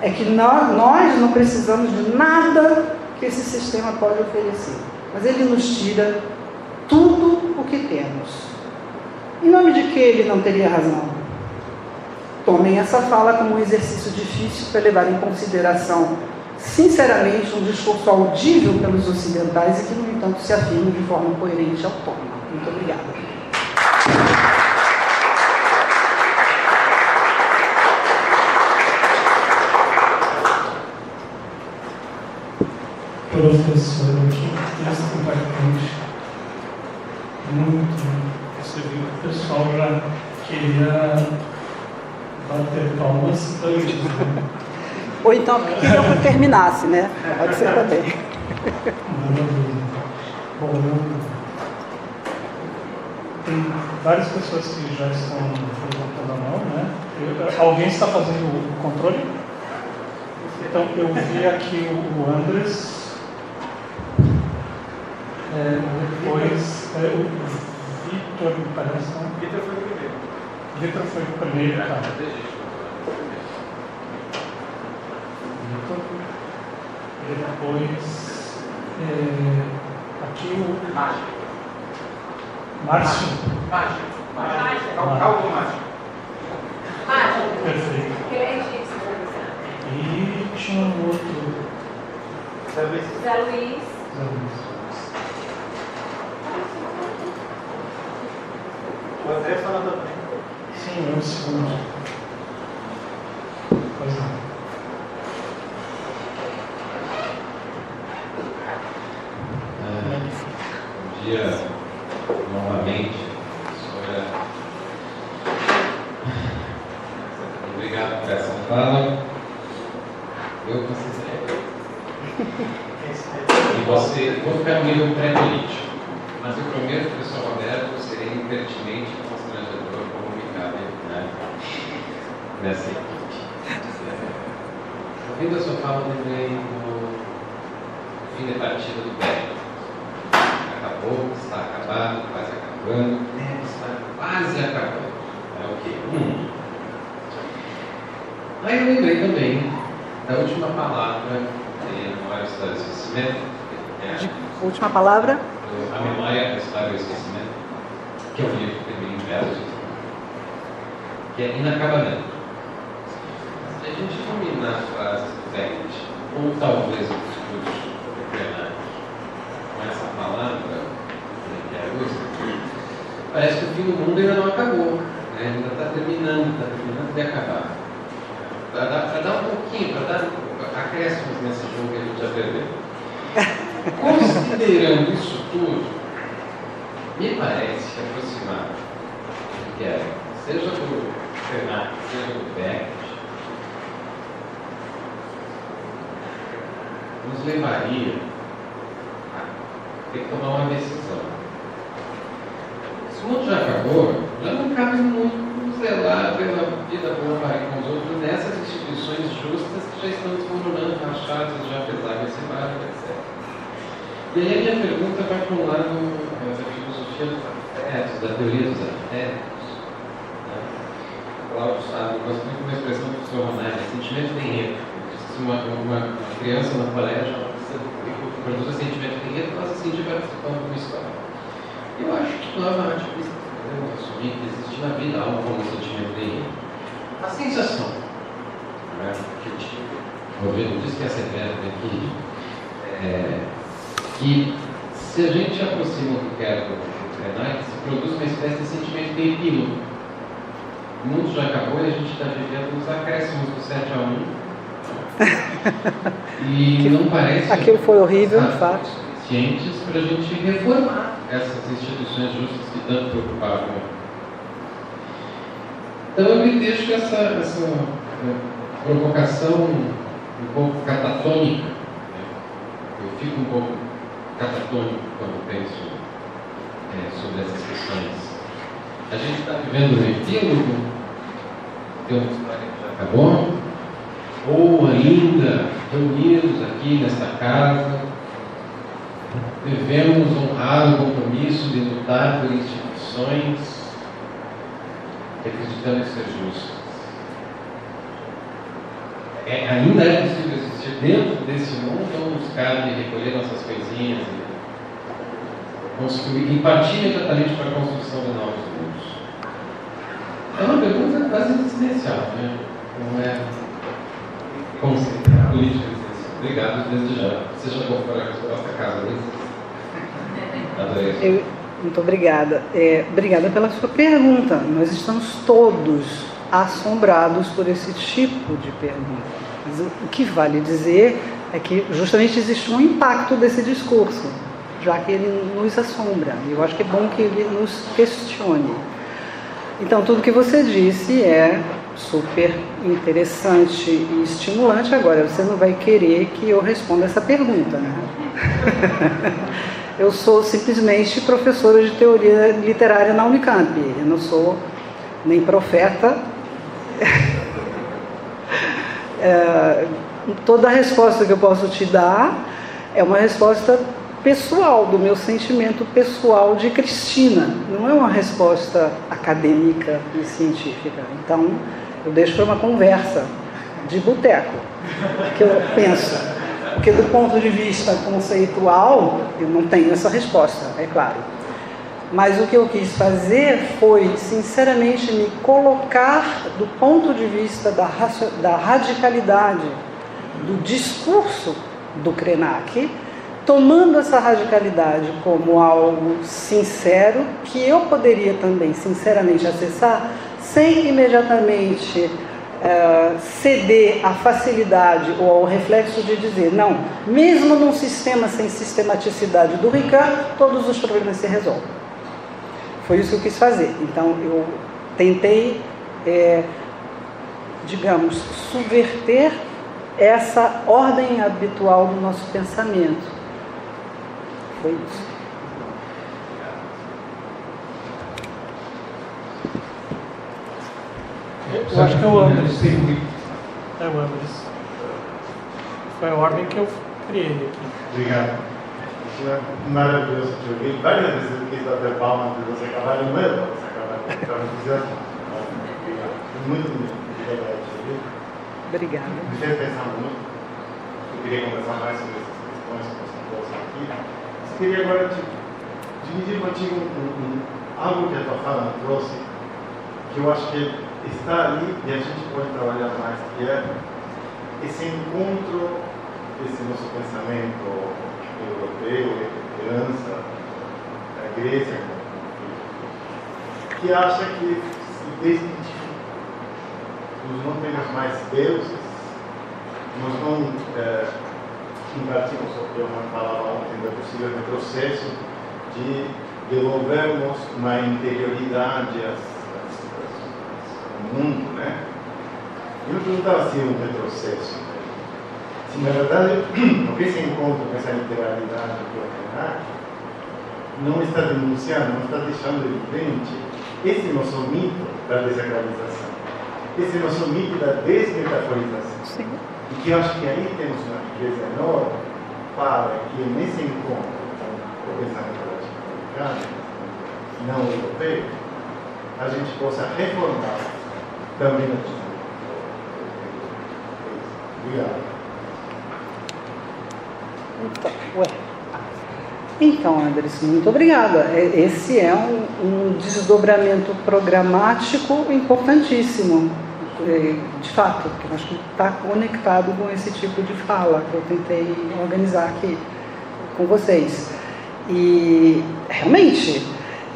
é que nós não precisamos de nada que esse sistema pode oferecer, mas ele nos tira tudo o que temos. Em nome de que ele não teria razão? Tomem essa fala como um exercício difícil para levar em consideração, sinceramente, um discurso audível pelos ocidentais e que, no entanto, se afirma de forma coerente e autônoma. Muito obrigada. Professora, que texto impactante. Muito. Você viu que o pessoal já queria bater palmas antes, né? Ou então, que eu terminasse, né? Pode ser também. Maravilha. Bom, tem várias pessoas que já estão levantando a mão, né? Alguém está fazendo o controle? Então, eu vi aqui o Andres, depois o Vitor, me parece, não? Vitor foi o primeiro. Vitor foi o primeiro, tá? Vitor. E depois, aqui o... Márcio. Calma, Márcio. Perfeito. E tinha um outro. Zé Luiz. Zé Luiz. O André fala também. Sim, é o segundo. Pois não. Bom dia, novamente. Obrigado por essa fala. Eu considerei. E você, vou ficar no nível pré-político, mas eu prometo, professor Roberto, eu serei impertinente e constrangedor como me cabe, né, nessa equipe. Ouvindo a sua fala, eu lembrei do fim de partida do Beto. Acabou, está acabado, quase acabando, deve estar quase acabando. É o quê? Aí eu lembrei também da última palavra de Memória, História e Esquecimento. Última palavra? A Memória, a História e o Esquecimento, que é um livro que termina em versos, que é inacabamento. Se a gente combinar as frases do Beckett, ou talvez o discurso do Bernard, com essa palavra, que é a luz, parece que o fim do mundo ainda não acabou, né? Ainda está terminando de acabar. Para dar um pouquinho, para dar acréscimos nesse jogo que a gente já perdeu. Considerando isso tudo, me parece que aproximar do que é, seja do Bernard, seja do Beckett, nos levaria a ter que tomar uma decisão. Se o mundo já acabou, já não cabe muito zelar pela vida boa para com os outros nessas instituições justas que já estão desmoronando, rachadas, já apesar desse barco, etc. E aí a minha pergunta vai para um lado da filosofia dos afetos, da teoria dos afetos. Né? O Cláudio sabe, eu gosto muito de uma expressão do professor Ronaldo, sentimento de enredo. Se uma criança no colégio ela produz sentimento de enredo, ela se sente participando de uma história. Eu acho que novamente podemos assumir que existe na vida algo como sentimento de enredo. A sensação, né, que eu tive, o Rodrigo disse que é severo aqui, que se a gente aproxima do que é do Bernard, se produz uma espécie de sentimento de epílogo. O mundo já acabou e a gente está vivendo os acréscimos do 7-1. E não parece aquilo foi horrível, de fato, suficientes para a gente reformar essas instituições justas que tanto preocupavam. Então eu me deixo essa provocação um pouco catatônica. Eu fico um pouco catatônico quando penso sobre essas questões. A gente está vivendo um epílogo, tem uma história que já acabou, ou ainda reunidos aqui nesta casa, devemos honrar o compromisso de lutar por instituições que acreditamos ser justas. Ainda é possível existir dentro desse mundo, ou nos cabe de recolher nossas coisinhas e construir, e partir imediatamente para a construção de novos mundos? É uma pergunta quase existencial, né? Não é conceitual, política existencial. Obrigado desde já. Seja qual for a resposta, caso não exista. Adorei. Muito obrigada. Obrigada pela sua pergunta. Nós estamos todos assombrados por esse tipo de pergunta. Mas o que vale dizer é que justamente existe um impacto desse discurso, já que ele nos assombra. E eu acho que é bom que ele nos questione. Então, tudo que você disse é super interessante e estimulante. Agora, você não vai querer que eu responda essa pergunta, né? eu sou simplesmente professora de teoria literária na Unicamp. Eu não sou nem profeta. Toda a resposta que eu posso te dar é uma resposta pessoal, do meu sentimento pessoal de Cristina. Não é uma resposta acadêmica e científica. Então, eu deixo para uma conversa de boteco, que eu penso. Porque do ponto de vista conceitual, eu não tenho essa resposta, é claro. Mas o que eu quis fazer foi, sinceramente, me colocar do ponto de vista da radicalidade do discurso do Krenak, tomando essa radicalidade como algo sincero, que eu poderia também, sinceramente, acessar, sem imediatamente ceder à facilidade ou ao reflexo de dizer, não, mesmo num sistema sem sistematicidade do Ricard, todos os problemas se resolvem. Foi isso que eu quis fazer. Então, eu tentei, digamos, subverter essa ordem habitual do nosso pensamento. Foi isso. Eu acho que é o Andres. É o Andres. Foi a ordem que eu criei aqui. Obrigado. Isso é maravilhoso de ouvir. Várias vezes eu quis bater palma antes de você acabar, no meio você acabar com entusiasmo. Muito legal de ouvir. Obrigada. Me fez pensar muito. Eu queria conversar mais sobre essas questões que você trouxe aqui. Mas queria agora dividir contigo algo que a tua fala trouxe, que eu acho que está ali e a gente pode trabalhar mais, que é esse encontro, esse nosso pensamento europeu, de herança da igreja, que acha que se desmistifica. Nós não temos mais deuses, nós não invertimos o que eu falava ontem do possível retrocesso de devolvermos uma interioridade ao mundo, né? Eu me perguntava se é um retrocesso. Se na verdade, o que se encontra com essa literalidade do Krenak não está denunciando, não está deixando evidente esse nosso mito da desacralização, esse nosso mito da desmetaforização. Sim. E que eu acho que aí temos uma riqueza enorme para que nesse encontro com o pensamento latino-americano, não europeu, a gente possa reformar também a questão. Obrigado. Então, Andres, muito obrigada. Esse é um desdobramento programático importantíssimo, de fato, que eu acho que está conectado com esse tipo de fala que eu tentei organizar aqui com vocês. E, realmente,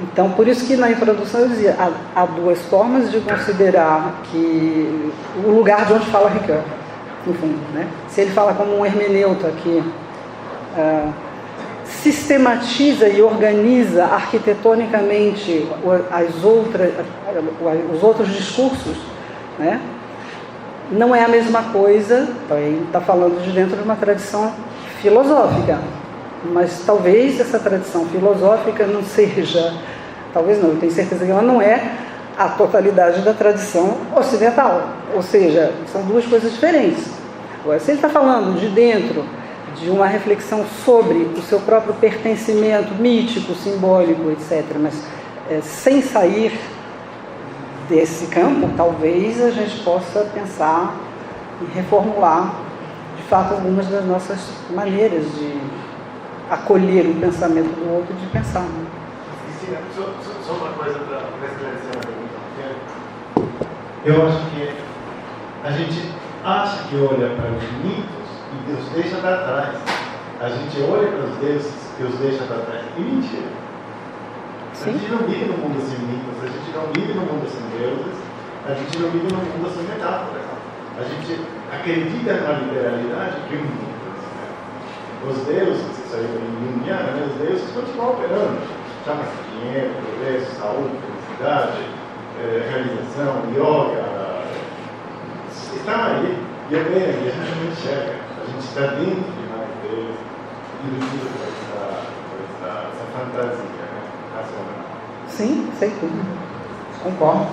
então, por isso que na introdução eu dizia, há duas formas de considerar que o lugar de onde fala Ricard, no fundo, né? Se ele fala como um hermeneuta que sistematiza e organiza arquitetonicamente os outros discursos, né? Não é a mesma coisa, ele está falando de dentro de uma tradição filosófica, mas talvez essa tradição filosófica não seja, talvez não, eu tenho certeza que ela não é a totalidade da tradição ocidental, ou seja, são duas coisas diferentes. Agora, se ele está falando de dentro de uma reflexão sobre o seu próprio pertencimento mítico, simbólico, etc., mas sem sair desse campo, talvez a gente possa pensar e reformular, de fato, algumas das nossas maneiras de acolher o pensamento do outro e de pensar. Né? Cristina, só uma coisa para esclarecer a pergunta. Eu acho que a gente acha que olha para os mitos e Deus deixa para trás. A gente olha para os deuses e Deus deixa para trás. E mentira. A gente não vive no mundo sem mitos, a gente não vive no mundo sem deuses, a gente não vive no mundo sem metáforas. A gente acredita na literalidade que um mitos. Né? Os deuses, isso aí em Jungiana, né? Os deuses continuam operando. Chama-se dinheiro, progresso, saúde, felicidade, realização, yoga. Estão aí, e eu venho aqui, a gente não enxerga. A gente está dentro de mais Deus, iludido por essa Sim, sei tudo. Concordo.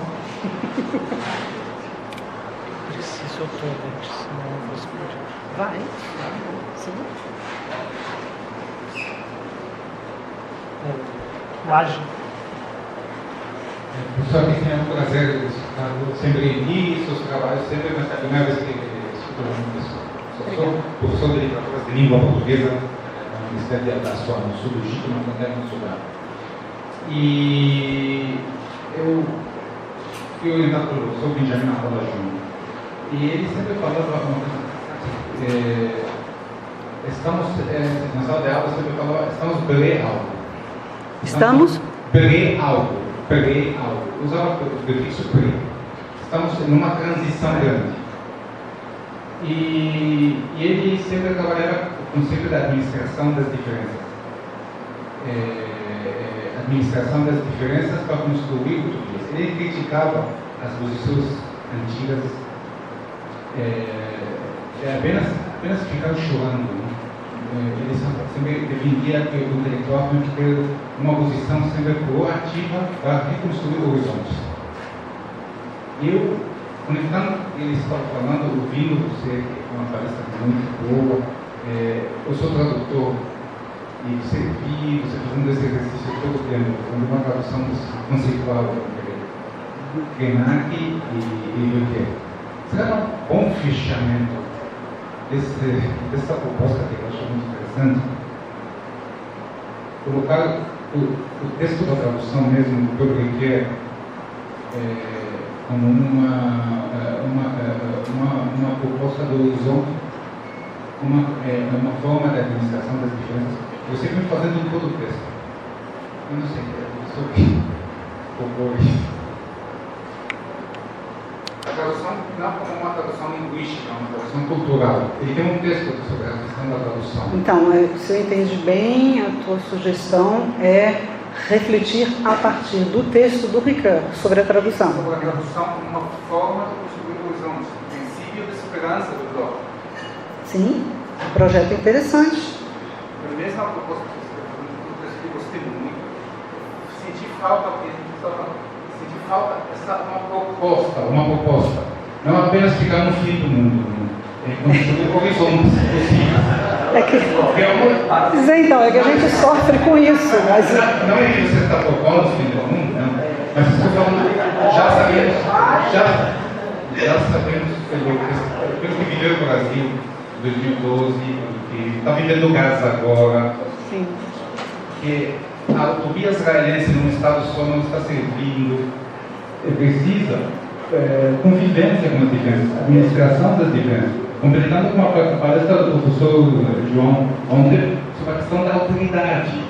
Preciso totalmente, senão eu vou explodir. Vai. Sim. Laje. Professor, que tem um prazer de estar sempre aqui, seus trabalhos sempre, mas é a primeira vez que escuto uma pessoa. Sou professor de literatura de língua portuguesa na Universidade da Suá, no sul do Egito, na fronteira com o Sudão. E eu fui orientado pelo professor Benjamin Arrola Júnior. E ele sempre falava uma coisa, estamos, na sala de aula, sempre falava, estamos pré-algo. Estamos? Pré-algo. Usava o prefixo pré. Estamos numa transição grande. E ele sempre trabalhava com o conceito da administração das diferenças. Administração das diferenças para construir o português. Ele criticava as posições antigas, apenas ficar chorando. Né? Ele sempre defendia que o intelectual tem que ter uma posição sempre proativa para reconstruir horizontes. Eu, conectando, ele estava falando, ouvindo você, que é uma palestra muito boa, eu sou tradutor, e você fazendo esse exercício todo o tempo, fazendo uma tradução conceitual entre Krenak e Riquet. Será um bom fechamento dessa proposta que eu acho muito interessante? Colocar o texto da tradução mesmo do Riquet como uma proposta do horizonte, uma forma de administração das diferenças. Eu sempre fazendo todo o texto. Eu não sei, sou que propôs. A tradução não como uma tradução linguística, é uma tradução cultural. Ele tem um texto sobre a questão da tradução. Então, se eu entendi bem, a tua sugestão é refletir a partir do texto do Ricoeur sobre a tradução. Sobre a tradução como uma forma de construir horizontes, o princípio da esperança do Ló. Sim, um projeto interessante. A mesma proposta que você está fazendo, eu gostei muito. Senti falta, uma proposta. Não apenas ficar no fim do mundo, construir horizontes possíveis. É que a gente sofre com isso. Mas... Não é que você está propondo o fim do mundo, não. Mas estou falando, já sabemos pelo que viveu o Brasil em 2012, que está vivendo Gaza agora. Sim. Que a utopia israelense num Estado só não está servindo. Precisa convivência com as diferenças, administração das diferenças. Completando com a palestra do professor João ontem sobre a questão da autoridade.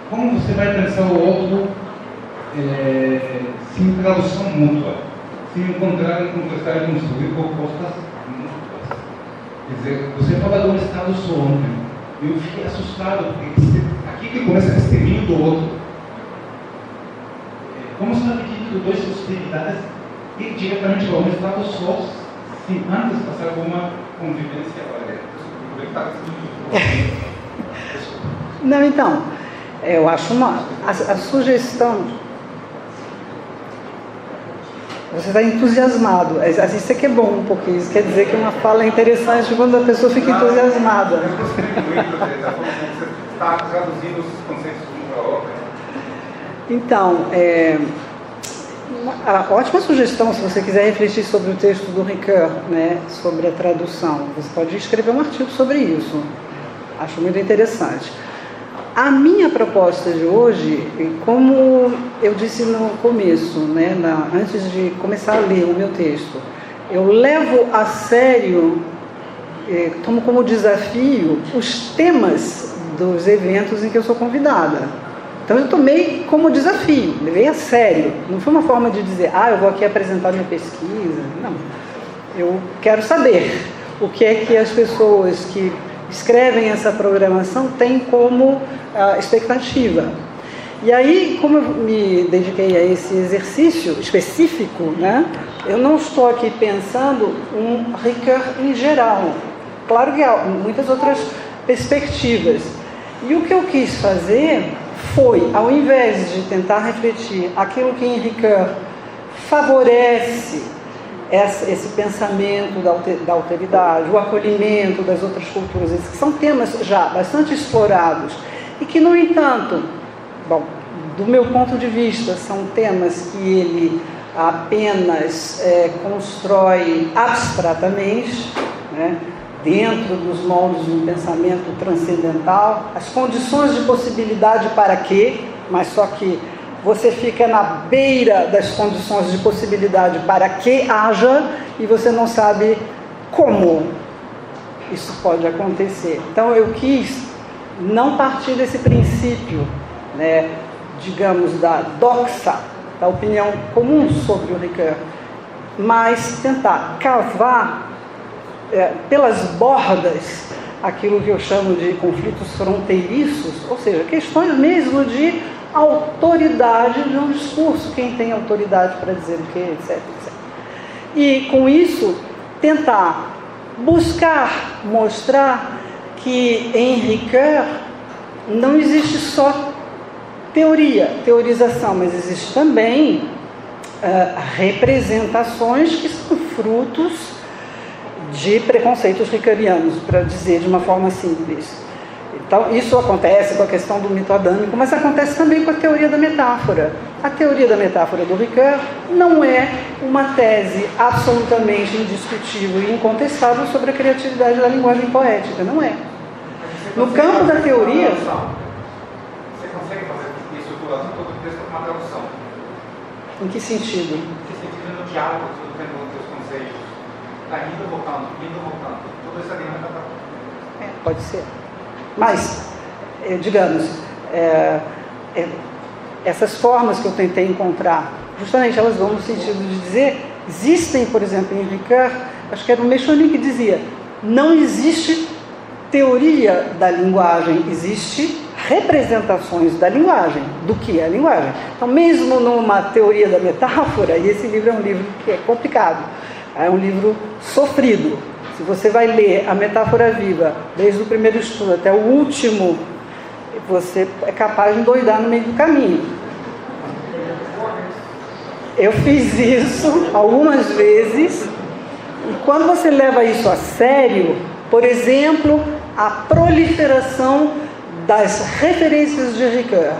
Como você vai pensar o outro sem tradução mútua, sem encontrar e conversar e construir propostas mútuas? Quer dizer, você fala do Estado só ontem. Eu fiquei assustado, porque aqui que começa a extermínio do outro. Como se não pedindo duas hostilidades ir diretamente para um Estado só, sem antes passar por uma convivência. Não, então, eu acho a sugestão. Você está entusiasmado. Isso aqui é bom, porque isso quer dizer que uma fala é interessante quando a pessoa fica entusiasmada. Eu gostei muito da forma como você está traduzindo os conceitos de uma para outra. Então, a ótima sugestão, se você quiser refletir sobre o texto do Ricoeur, né, sobre a tradução, você pode escrever um artigo sobre isso. Acho muito interessante. A minha proposta de hoje, como eu disse no começo, né, antes de começar a ler o meu texto, eu levo a sério, tomo como desafio os temas dos eventos em que eu sou convidada. Então eu tomei como desafio, levei a sério. Não foi uma forma de dizer, eu vou aqui apresentar minha pesquisa. Não. Eu quero saber o que é que as pessoas que escrevem essa programação têm como expectativa. E aí, como eu me dediquei a esse exercício específico, né, eu não estou aqui pensando um Ricoeur em geral. Claro que há muitas outras perspectivas. E o que eu quis fazer foi, ao invés de tentar refletir aquilo que em Ricoeur favorece esse pensamento da alteridade, o acolhimento das outras culturas, esses que são temas já bastante explorados e que, no entanto, bom, do meu ponto de vista, são temas que ele apenas constrói abstratamente, né, dentro dos moldes de um pensamento transcendental, as condições de possibilidade para quê, mas só que você fica na beira das condições de possibilidade para que haja e você não sabe como isso pode acontecer. Então eu quis não partir desse princípio, né, digamos, da doxa, da opinião comum sobre o Ricoeur, mas tentar cavar pelas bordas aquilo que eu chamo de conflitos fronteiriços, ou seja, questões mesmo de autoridade de um discurso, quem tem autoridade para dizer o que, etc, etc. E com isso, tentar buscar mostrar que em Ricoeur não existe só teorização, mas existe também representações que são frutos de preconceitos ricoeurianos, para dizer de uma forma simples. Então, isso acontece com a questão do mito adâmico, mas acontece também com a teoria da metáfora. A teoria da metáfora do Ricoeur não é uma tese absolutamente indiscutível e incontestável sobre a criatividade da linguagem poética, não é. No campo da teoria... Você consegue fazer estruturação todo o texto com uma tradução? Em que sentido? Em que sentido? No diálogo, todo tempo dos teus conceitos. Está indo, voltando, toda essa dinâmica está... Pode ser. Mas, digamos, essas formas que eu tentei encontrar, justamente elas vão no sentido de dizer, existem, por exemplo, em Ricoeur, acho que era o Mechonin que dizia, não existe teoria da linguagem, existe representações da linguagem, do que é a linguagem. Então, mesmo numa teoria da metáfora, e esse livro é um livro que é complicado, é um livro sofrido. Se você vai ler a Metáfora Viva, desde o primeiro estudo até o último, você é capaz de endoidar no meio do caminho. Eu fiz isso algumas vezes, e quando você leva isso a sério, por exemplo, a proliferação das referências de Ricoeur,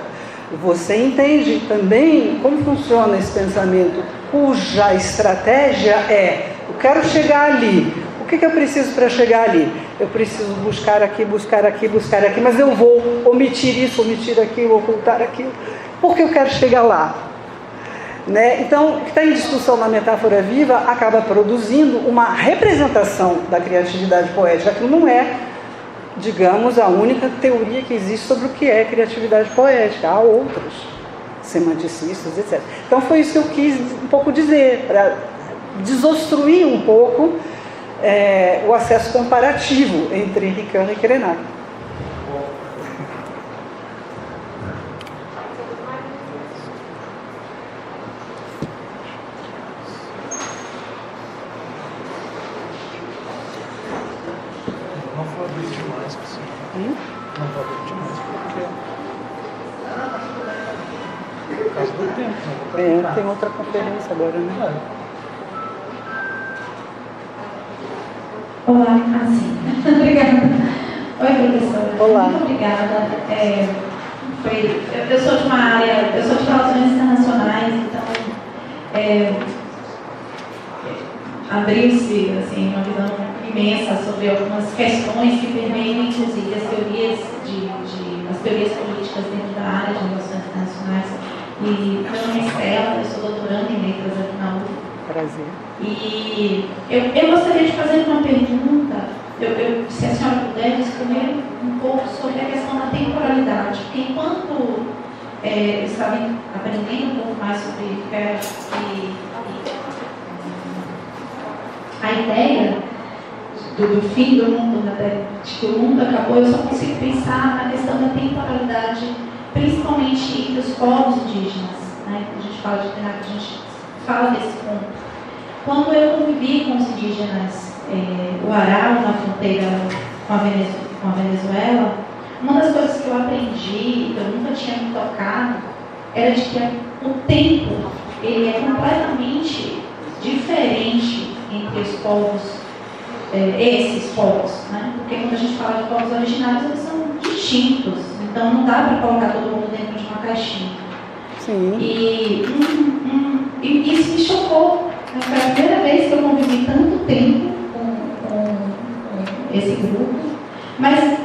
você entende também como funciona esse pensamento, cuja estratégia é, eu quero chegar ali. O que eu preciso para chegar ali? Eu preciso buscar aqui, mas eu vou omitir isso, omitir aquilo, ocultar aquilo, porque eu quero chegar lá. Né? Então, o que está em discussão na Metáfora Viva acaba produzindo uma representação da criatividade poética, que não é, digamos, a única teoria que existe sobre o que é criatividade poética. Há outros, semanticistas, etc. Então, foi isso que eu quis um pouco dizer, para desobstruir um pouco o acesso comparativo entre Ricoeur e Krenak. Não vou abrir demais, pessoal. Não vou abrir demais porque... Por causa do tempo, não vou tem outra conferência agora, né? Olá, sim. Obrigada. Oi, professora. Olá. Muito obrigada. Eu sou de uma área, eu sou de relações internacionais, então abriu-se assim, uma visão imensa sobre algumas questões que permeiam, inclusive, as teorias as teorias políticas dentro da área de relações internacionais. E meu nome é Estela, eu sou doutoranda em letras aqui na UF. Prazer. E eu gostaria de fazer uma pergunta, se a senhora puder discorrer um pouco sobre a questão da temporalidade, porque enquanto eu estava aprendendo um pouco mais sobre a ideia do fim do mundo, de que o mundo acabou, eu só consigo pensar na questão da temporalidade, principalmente entre os povos indígenas, né? A gente fala desse ponto. Quando eu convivi com os indígenas Uará, na fronteira com a Venezuela, uma das coisas que eu aprendi, que eu nunca tinha me tocado, era de que o tempo, ele é completamente diferente entre os povos, esses povos, né? Porque quando a gente fala de povos originários, eles são distintos, então não dá para colocar todo mundo dentro de uma caixinha. Sim. E isso me chocou. Foi a primeira vez que eu convivi tanto tempo com esse grupo, mas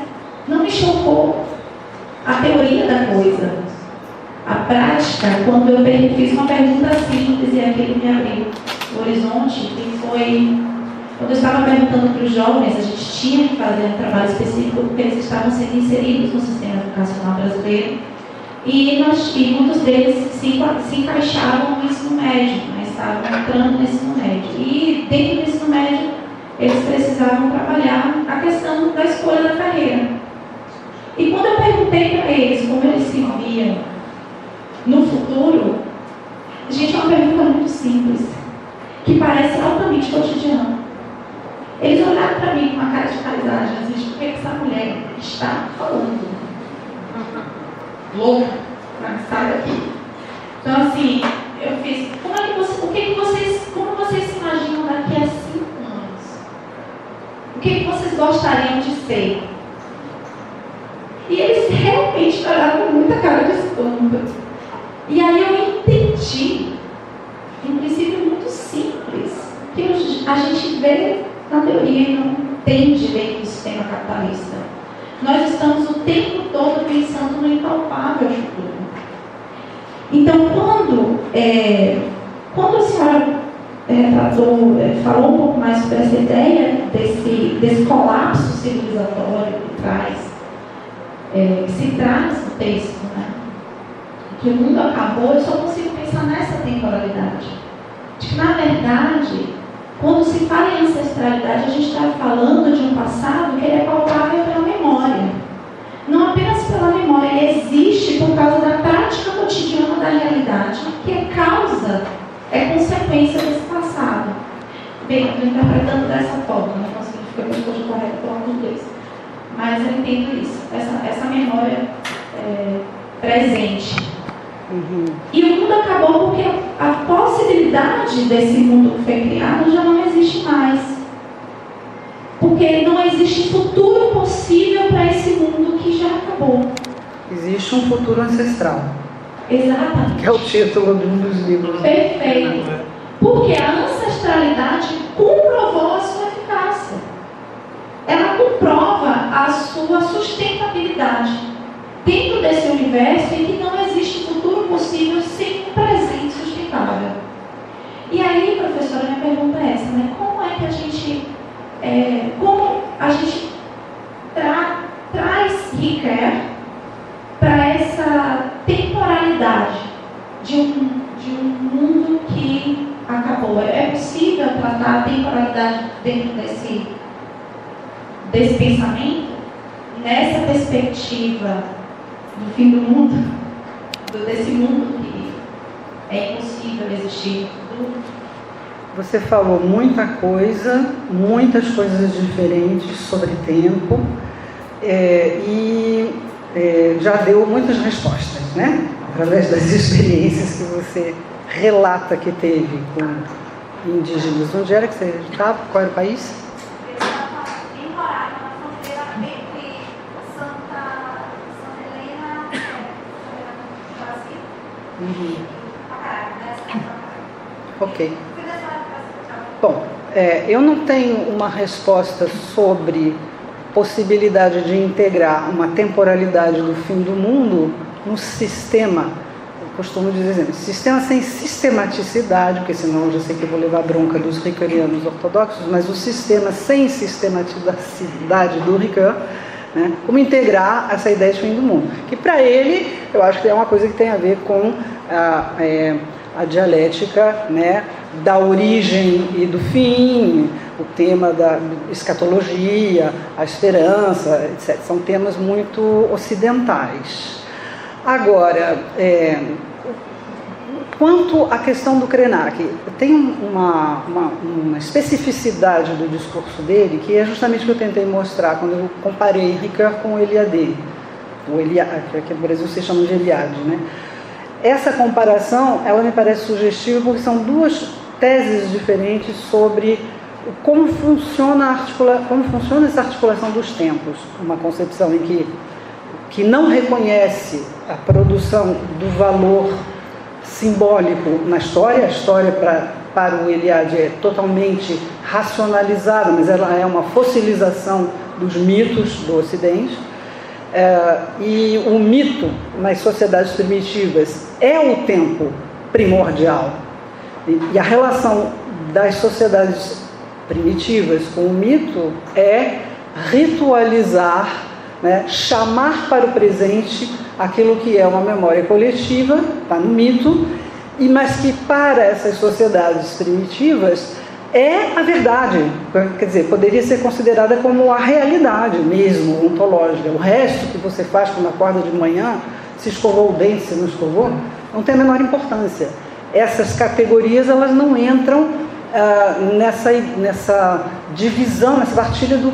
não me chocou a teoria da coisa. A prática, quando eu fiz uma pergunta simples e aquilo me abriu o horizonte, que foi quando eu estava perguntando para os jovens, a gente tinha que fazer um trabalho específico porque eles estavam sendo inseridos no sistema educacional brasileiro e muitos deles se encaixavam no ensino médio, né, estavam entrando no ensino médio. E dentro do ensino médio, eles precisavam trabalhar a questão da escolha da carreira. E quando eu perguntei para eles como eles se viam no futuro, gente, é uma pergunta muito simples, que parece altamente cotidiana. Eles olharam para mim com uma cara de paisagem, assim, o que essa mulher está falando? Louca, sai daqui. Então, assim, eu fiz, como vocês se imaginam daqui a 5 anos? O que vocês gostariam de ser? E eles realmente olharam com muita cara de espanto. E aí eu entendi, um princípio muito simples, que a gente vê na teoria e não entende dentro do sistema capitalista. Nós estamos o tempo todo pensando no impalpável futuro. Então, quando a senhora falou um pouco mais sobre essa ideia desse colapso civilizatório que se traz no texto, né? Que o mundo acabou, eu só consigo pensar nessa temporalidade. De que, na verdade, quando se fala em ancestralidade, a gente está falando de um passado que ele é palpável pela memória. Não apenas pela memória, ele existe por causa da prática cotidiana da realidade, que é causa, é consequência desse passado. Bem, eu estou interpretando dessa forma, não consigo ficar com a coisa correta pelo amor de Deus. Mas eu entendo isso, essa memória presente. Uhum. E o mundo acabou porque a possibilidade desse mundo que foi criado já não existe mais. Porque não existe futuro possível para esse mundo que já acabou. Existe um futuro ancestral. Exatamente. Que é o título de um dos livros. Perfeito. Porque a ancestralidade comprovou a sua eficácia. Ela comprova a sua sustentabilidade dentro desse universo em que não existe futuro possível sem um presente sustentável. E aí, professora, minha pergunta é essa, né? Como é que a gente traz Ricoeur para essa temporalidade de um mundo que acabou? É possível tratar a temporalidade dentro desse pensamento, nessa perspectiva do fim do mundo, desse mundo que é impossível existir no futuro? Você falou muita coisa, muitas coisas diferentes sobre tempo e já deu muitas respostas, né? Através das experiências que você relata que teve com indígenas. Onde era que você estava? Qual era o país? Eu estava em Roraima, na fronteira entre Santa Helena do Brasil e Pacaraí, né? Ok. Bom, eu não tenho uma resposta sobre possibilidade de integrar uma temporalidade do fim do mundo no sistema. Eu costumo dizer assim, sistema sem sistematicidade, porque senão eu já sei que eu vou levar bronca dos ricoeurianos ortodoxos, mas o sistema sem sistematicidade do Ricoeur, né, como integrar essa ideia de fim do mundo. Que para ele, eu acho que é uma coisa que tem a ver com a dialética, né, da origem e do fim, o tema da escatologia, a esperança, etc. São temas muito ocidentais. Agora, quanto à questão do Krenak, tem uma especificidade do discurso dele, que é justamente o que eu tentei mostrar quando eu comparei Ricoeur com o Eliade. o Eliade, que aqui no Brasil se chama de Eliade, né? Essa comparação, ela me parece sugestiva porque são duas teses diferentes sobre como funciona essa articulação dos tempos. Uma concepção em que não reconhece a produção do valor simbólico na história. A história para o Eliade é totalmente racionalizada, mas ela é uma fossilização dos mitos do Ocidente. E o mito nas sociedades primitivas é o tempo primordial. E a relação das sociedades primitivas com o mito é ritualizar, né, chamar para o presente aquilo que é uma memória coletiva, está no mito, mas que para essas sociedades primitivas é a verdade, quer dizer, poderia ser considerada como a realidade mesmo, ontológica. O resto que você faz quando acorda de manhã, se escovou o dente, se não escovou, não tem a menor importância. Essas categorias, elas não entram nessa divisão, nessa partilha do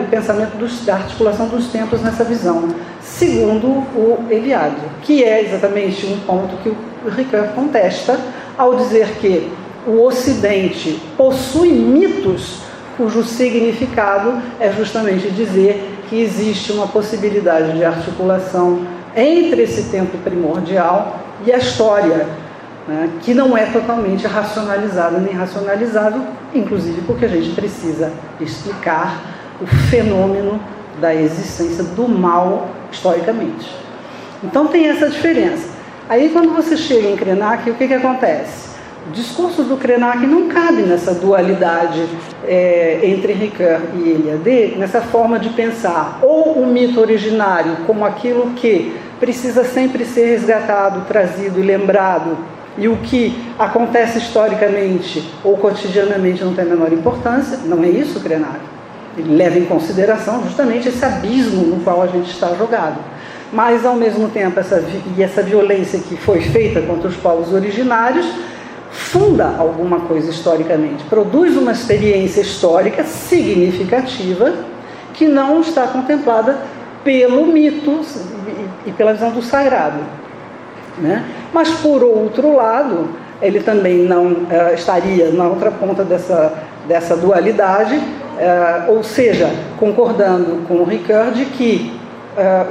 pensamento, da articulação dos tempos nessa visão, segundo o Eliade, que é exatamente um ponto que o Ricoeur contesta ao dizer que o Ocidente possui mitos cujo significado é justamente dizer que existe uma possibilidade de articulação entre esse tempo primordial e a história, né, que não é totalmente racionalizada nem racionalizado, inclusive porque a gente precisa explicar o fenômeno da existência do mal historicamente. Então tem essa diferença. Aí quando você chega em Krenak, o que acontece? O discurso do Krenak não cabe nessa dualidade entre Ricoeur e Eliade, nessa forma de pensar ou o mito originário como aquilo que precisa sempre ser resgatado, trazido e lembrado, e o que acontece historicamente ou cotidianamente não tem a menor importância. Não é isso, Krenak. Ele leva em consideração justamente esse abismo no qual a gente está jogado. Mas, ao mesmo tempo, essa violência que foi feita contra os povos originários funda alguma coisa historicamente, produz uma experiência histórica significativa que não está contemplada pelo mito e pela visão do sagrado, né? Mas, por outro lado, ele também não estaria na outra ponta dessa dualidade, ou seja, concordando com o Ricoeur de que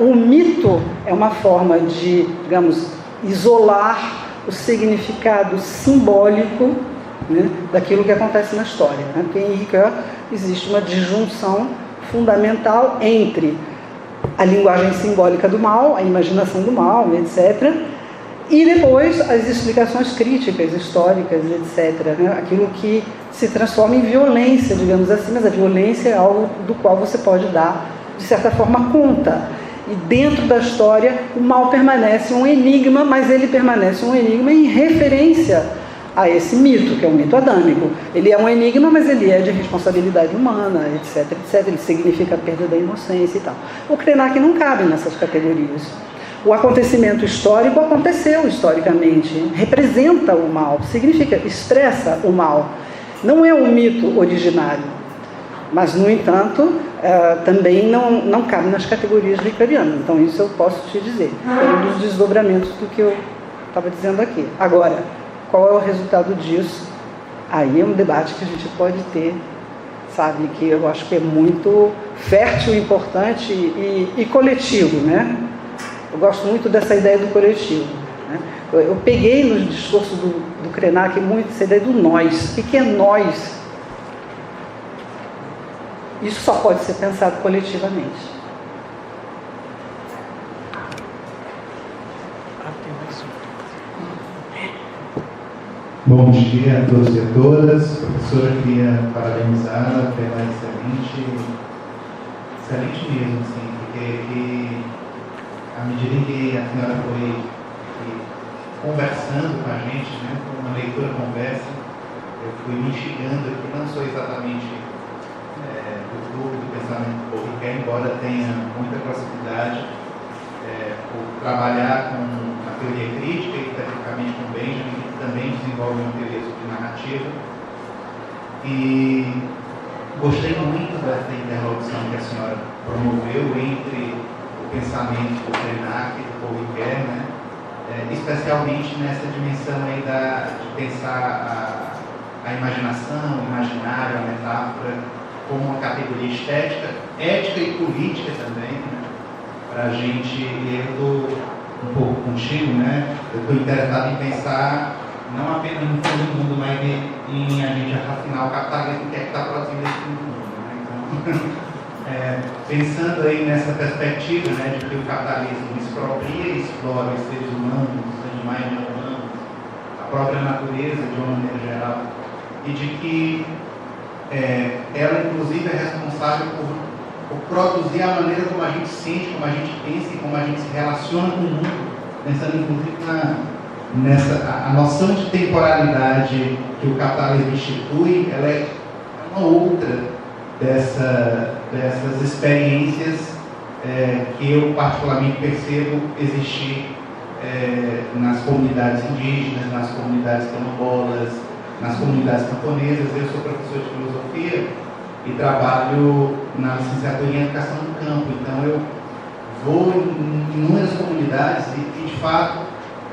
o mito é uma forma de, digamos, isolar o significado simbólico, né, daquilo que acontece na história, né? Porque em Ricoeur existe uma disjunção fundamental entre a linguagem simbólica do mal, a imaginação do mal, etc., e depois as explicações críticas, históricas, etc., né? Aquilo que se transforma em violência, digamos assim, mas a violência é algo do qual você pode dar, de certa forma, conta. E dentro da história, o mal permanece um enigma, mas ele permanece um enigma em referência a esse mito, que é um mito adâmico. Ele é um enigma, mas ele é de responsabilidade humana, etc., etc. Ele significa a perda da inocência e tal. O Krenak não cabe nessas categorias. O acontecimento histórico aconteceu historicamente, representa o mal, significa, expressa o mal. Não é um mito originário, mas, no entanto, também não cabe nas categorias ricoeurianas. Então, isso eu posso te dizer. É um dos desdobramentos do que eu estava dizendo aqui. Agora, qual é o resultado disso? Aí é um debate que a gente pode ter, sabe, que eu acho que é muito fértil, importante e coletivo, né? Eu gosto muito dessa ideia do coletivo, né? Eu peguei no discurso do Krenak muito essa ideia do nós. O que é nós? Isso só pode ser pensado coletivamente. Bom dia a todos e a todas. Professora, queria parabenizá-la pela excelente mesmo, assim, porque à medida em que a senhora foi conversando com a gente, né, com uma leitura conversa, eu fui me instigando aqui, não sou exatamente do pensamento do Ricoeur, embora tenha muita proximidade por trabalhar com a teoria crítica e tecnicamente com Benjamin, que também desenvolve uma teoria sobre narrativa. E gostei muito dessa interlocução que a senhora promoveu entre o pensamento do Krenak e do Paul Ricoeur, né? Especialmente nessa dimensão aí de pensar a imaginação, o imaginário, a metáfora como uma categoria estética, ética e política também, né? Para a gente, eu estou um pouco contigo, né? Eu estou interessado em pensar não apenas no fim do mundo, mas em a gente racinar o capitalismo, que é que está produzindo esse fim do mundo, né? Então, pensando aí nessa perspectiva, né, de que o capitalismo expropria e explora os seres humanos, os animais não humanos, a própria natureza de uma maneira geral, e de que ela inclusive é responsável por produzir a maneira como a gente sente, como a gente pensa e como a gente se relaciona com o mundo, pensando inclusive a noção de temporalidade que o capitalismo institui, ela é uma outra dessas experiências que eu particularmente percebo existir nas comunidades indígenas, nas comunidades quilombolas, nas comunidades camponesas. Eu sou professor de filosofia e trabalho na licenciatura em educação do campo, então eu vou em inúmeras comunidades e de fato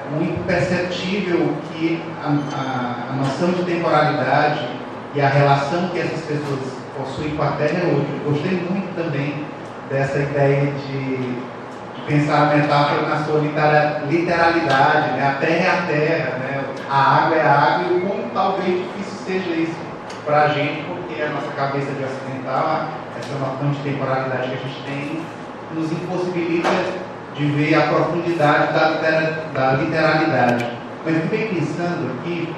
é muito perceptível que a noção de temporalidade e a relação que essas pessoas possuem com a terra é outra. Eu gostei muito também dessa ideia de pensar a metáfora na sua literalidade, né? A terra é a terra, né? A água é a água, e como talvez difícil seja isso para a gente, porque a nossa cabeça de ocidental, essa noção de temporalidade que a gente tem, nos impossibilita de ver a profundidade da literalidade. Mas eu fiquei pensando aqui,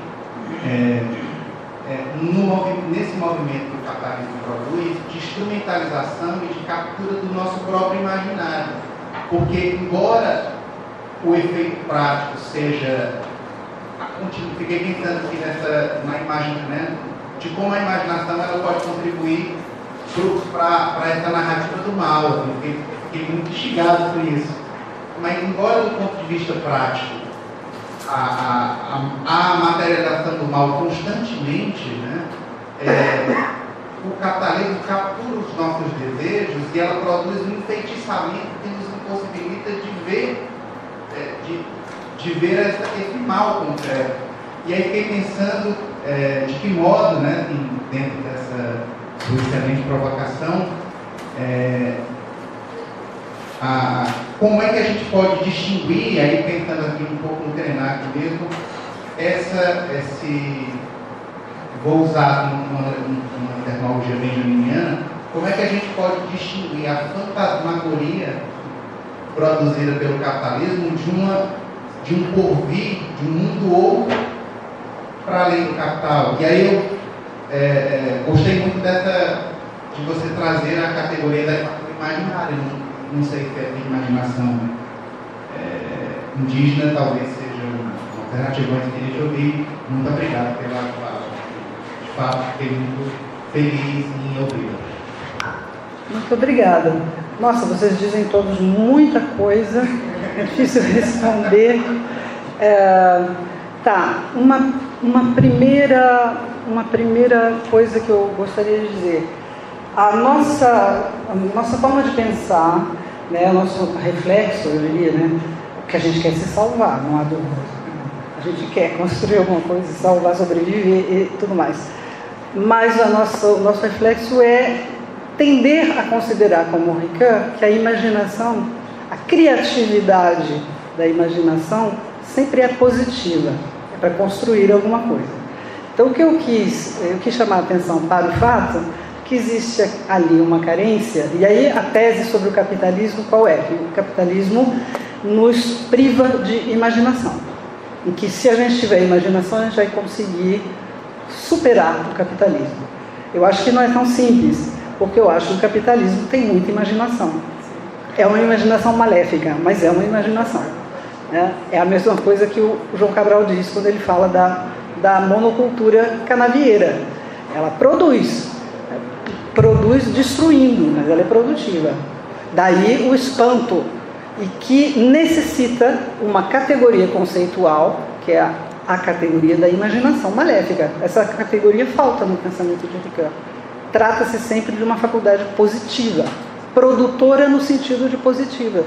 nesse movimento que o capitalismo produz, de instrumentalização e de captura do nosso próprio imaginário. Porque, embora o efeito prático seja... Fiquei pensando aqui na imagem, né, de como a imaginação ela pode contribuir para essa narrativa do mal. Assim, fiquei muito instigado por isso. Mas, embora do ponto de vista prático, a materialização do mal constantemente, né, o capitalismo captura os nossos desejos e ela produz um enfeitiçamento que nos impossibilita de ver esse mal concreto. E aí fiquei pensando de que modo, né, dentro dessa excelente provocação, como é que a gente pode distinguir, aí pensando aqui um pouco no Krenak mesmo, vou usar uma terminologia benjaminiana, como é que a gente pode distinguir a fantasmagoria produzida pelo capitalismo de um porvir, de um mundo outro para além do capital. E aí eu gostei muito de você trazer a categoria da imaginária. Não sei se é de imaginação indígena, talvez seja uma alternativa mais que eu ouvi. Muito obrigado pela fala. De fato, fiquei muito feliz em ouvi-la. Muito obrigada. Nossa, vocês dizem todos muita coisa, é difícil responder. Uma primeira coisa que eu gostaria de dizer. A nossa forma de pensar, né, o nosso reflexo, eu diria, né, que a gente quer se salvar, não há dúvida. A gente quer construir alguma coisa, salvar, sobreviver e tudo mais. Mas o nosso reflexo é tender a considerar, como o Ricoeur, que a imaginação, a criatividade da imaginação sempre é positiva, é para construir alguma coisa. Então o que eu quis chamar a atenção para o fato que existe ali uma carência, e aí a tese sobre o capitalismo qual é? Que o capitalismo nos priva de imaginação, em que se a gente tiver imaginação a gente vai conseguir superar o capitalismo. Eu acho que não é tão simples, porque eu acho que o capitalismo tem muita imaginação. É uma imaginação maléfica, mas é uma imaginação, né? É a mesma coisa que o João Cabral diz quando ele fala da monocultura canavieira. Ela produz destruindo, mas ela é produtiva. Daí o espanto, e que necessita uma categoria conceitual, que é a categoria da imaginação maléfica. Essa categoria falta no pensamento de Ricoeur. Trata-se sempre de uma faculdade positiva, produtora no sentido de positiva.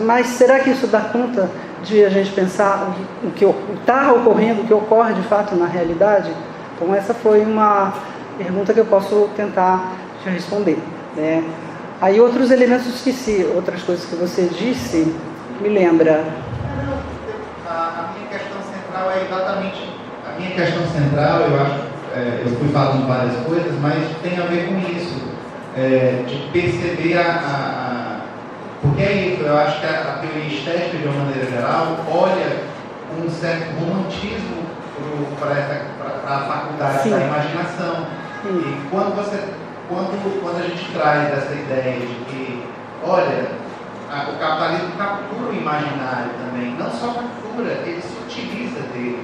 Mas será que isso dá conta de a gente pensar o que está ocorrendo, o que ocorre de fato na realidade? Então essa foi uma pergunta que eu posso tentar te responder, né? Aí outros elementos, esqueci, outras coisas que você disse, me lembra. A minha questão central é exatamente, a minha questão central, eu acho, eu fui falando várias coisas, mas tem a ver com isso, de perceber porque é isso, eu acho que a teoria estética, de uma maneira geral, olha com um certo romantismo para a faculdade Sim. da imaginação. Sim. E quando a gente traz essa ideia de que, olha, o capitalismo captura o imaginário também, não só captura, ele se utiliza dele,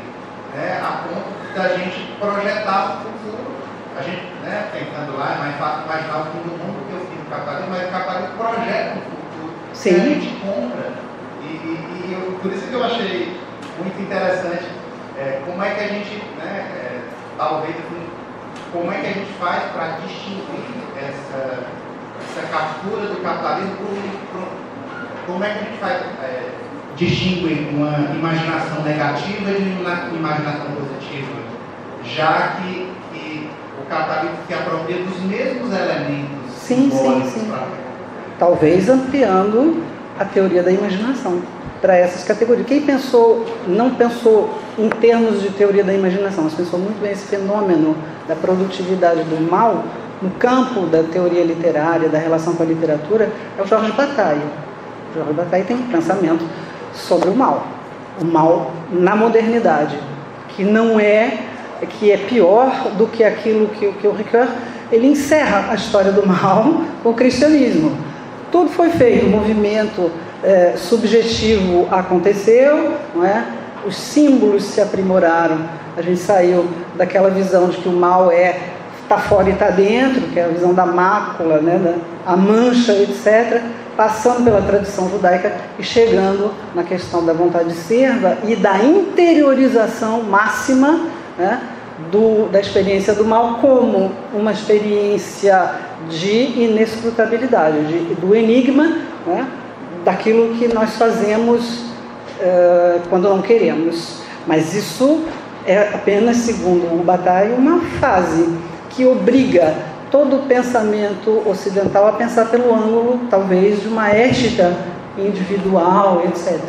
né, a ponto da gente projetar o futuro. A gente, né, tentando lá, é mais fácil imaginar o fim do mundo que o fim do capitalismo, mas o capitalismo projeta um futuro. Sim. Que a gente compra. Por isso que eu achei muito interessante como é que a gente, né, talvez, como é que a gente faz para distinguir essa captura do capitalismo, como é que a gente faz distinguir uma imaginação negativa de uma imaginação positiva, já que o capitalismo se apropria dos mesmos elementos simbólicos. Sim. Talvez ampliando a teoria da imaginação para essas categorias. Quem não pensou em termos de teoria da imaginação, mas pensou muito bem esse fenômeno da produtividade do mal no campo da teoria literária, da relação com a literatura, é o Jorge Bataille. O Jorge Bataille tem um pensamento sobre o mal na modernidade, que é pior do que aquilo que o Ricoeur, ele encerra a história do mal com o cristianismo. Tudo foi feito, o movimento subjetivo aconteceu, não é? Os símbolos se aprimoraram, a gente saiu daquela visão de que o mal está fora e está dentro, que é a visão da mácula, né? A mancha, etc., passando pela tradição judaica e chegando na questão da vontade de serva e da interiorização máxima, né, da experiência do mal como uma experiência de inescrutabilidade, do enigma, né, daquilo que nós fazemos quando não queremos. Mas isso é apenas, segundo o Bataille, uma fase que obriga todo o pensamento ocidental a pensar pelo ângulo, talvez, de uma ética individual, etc.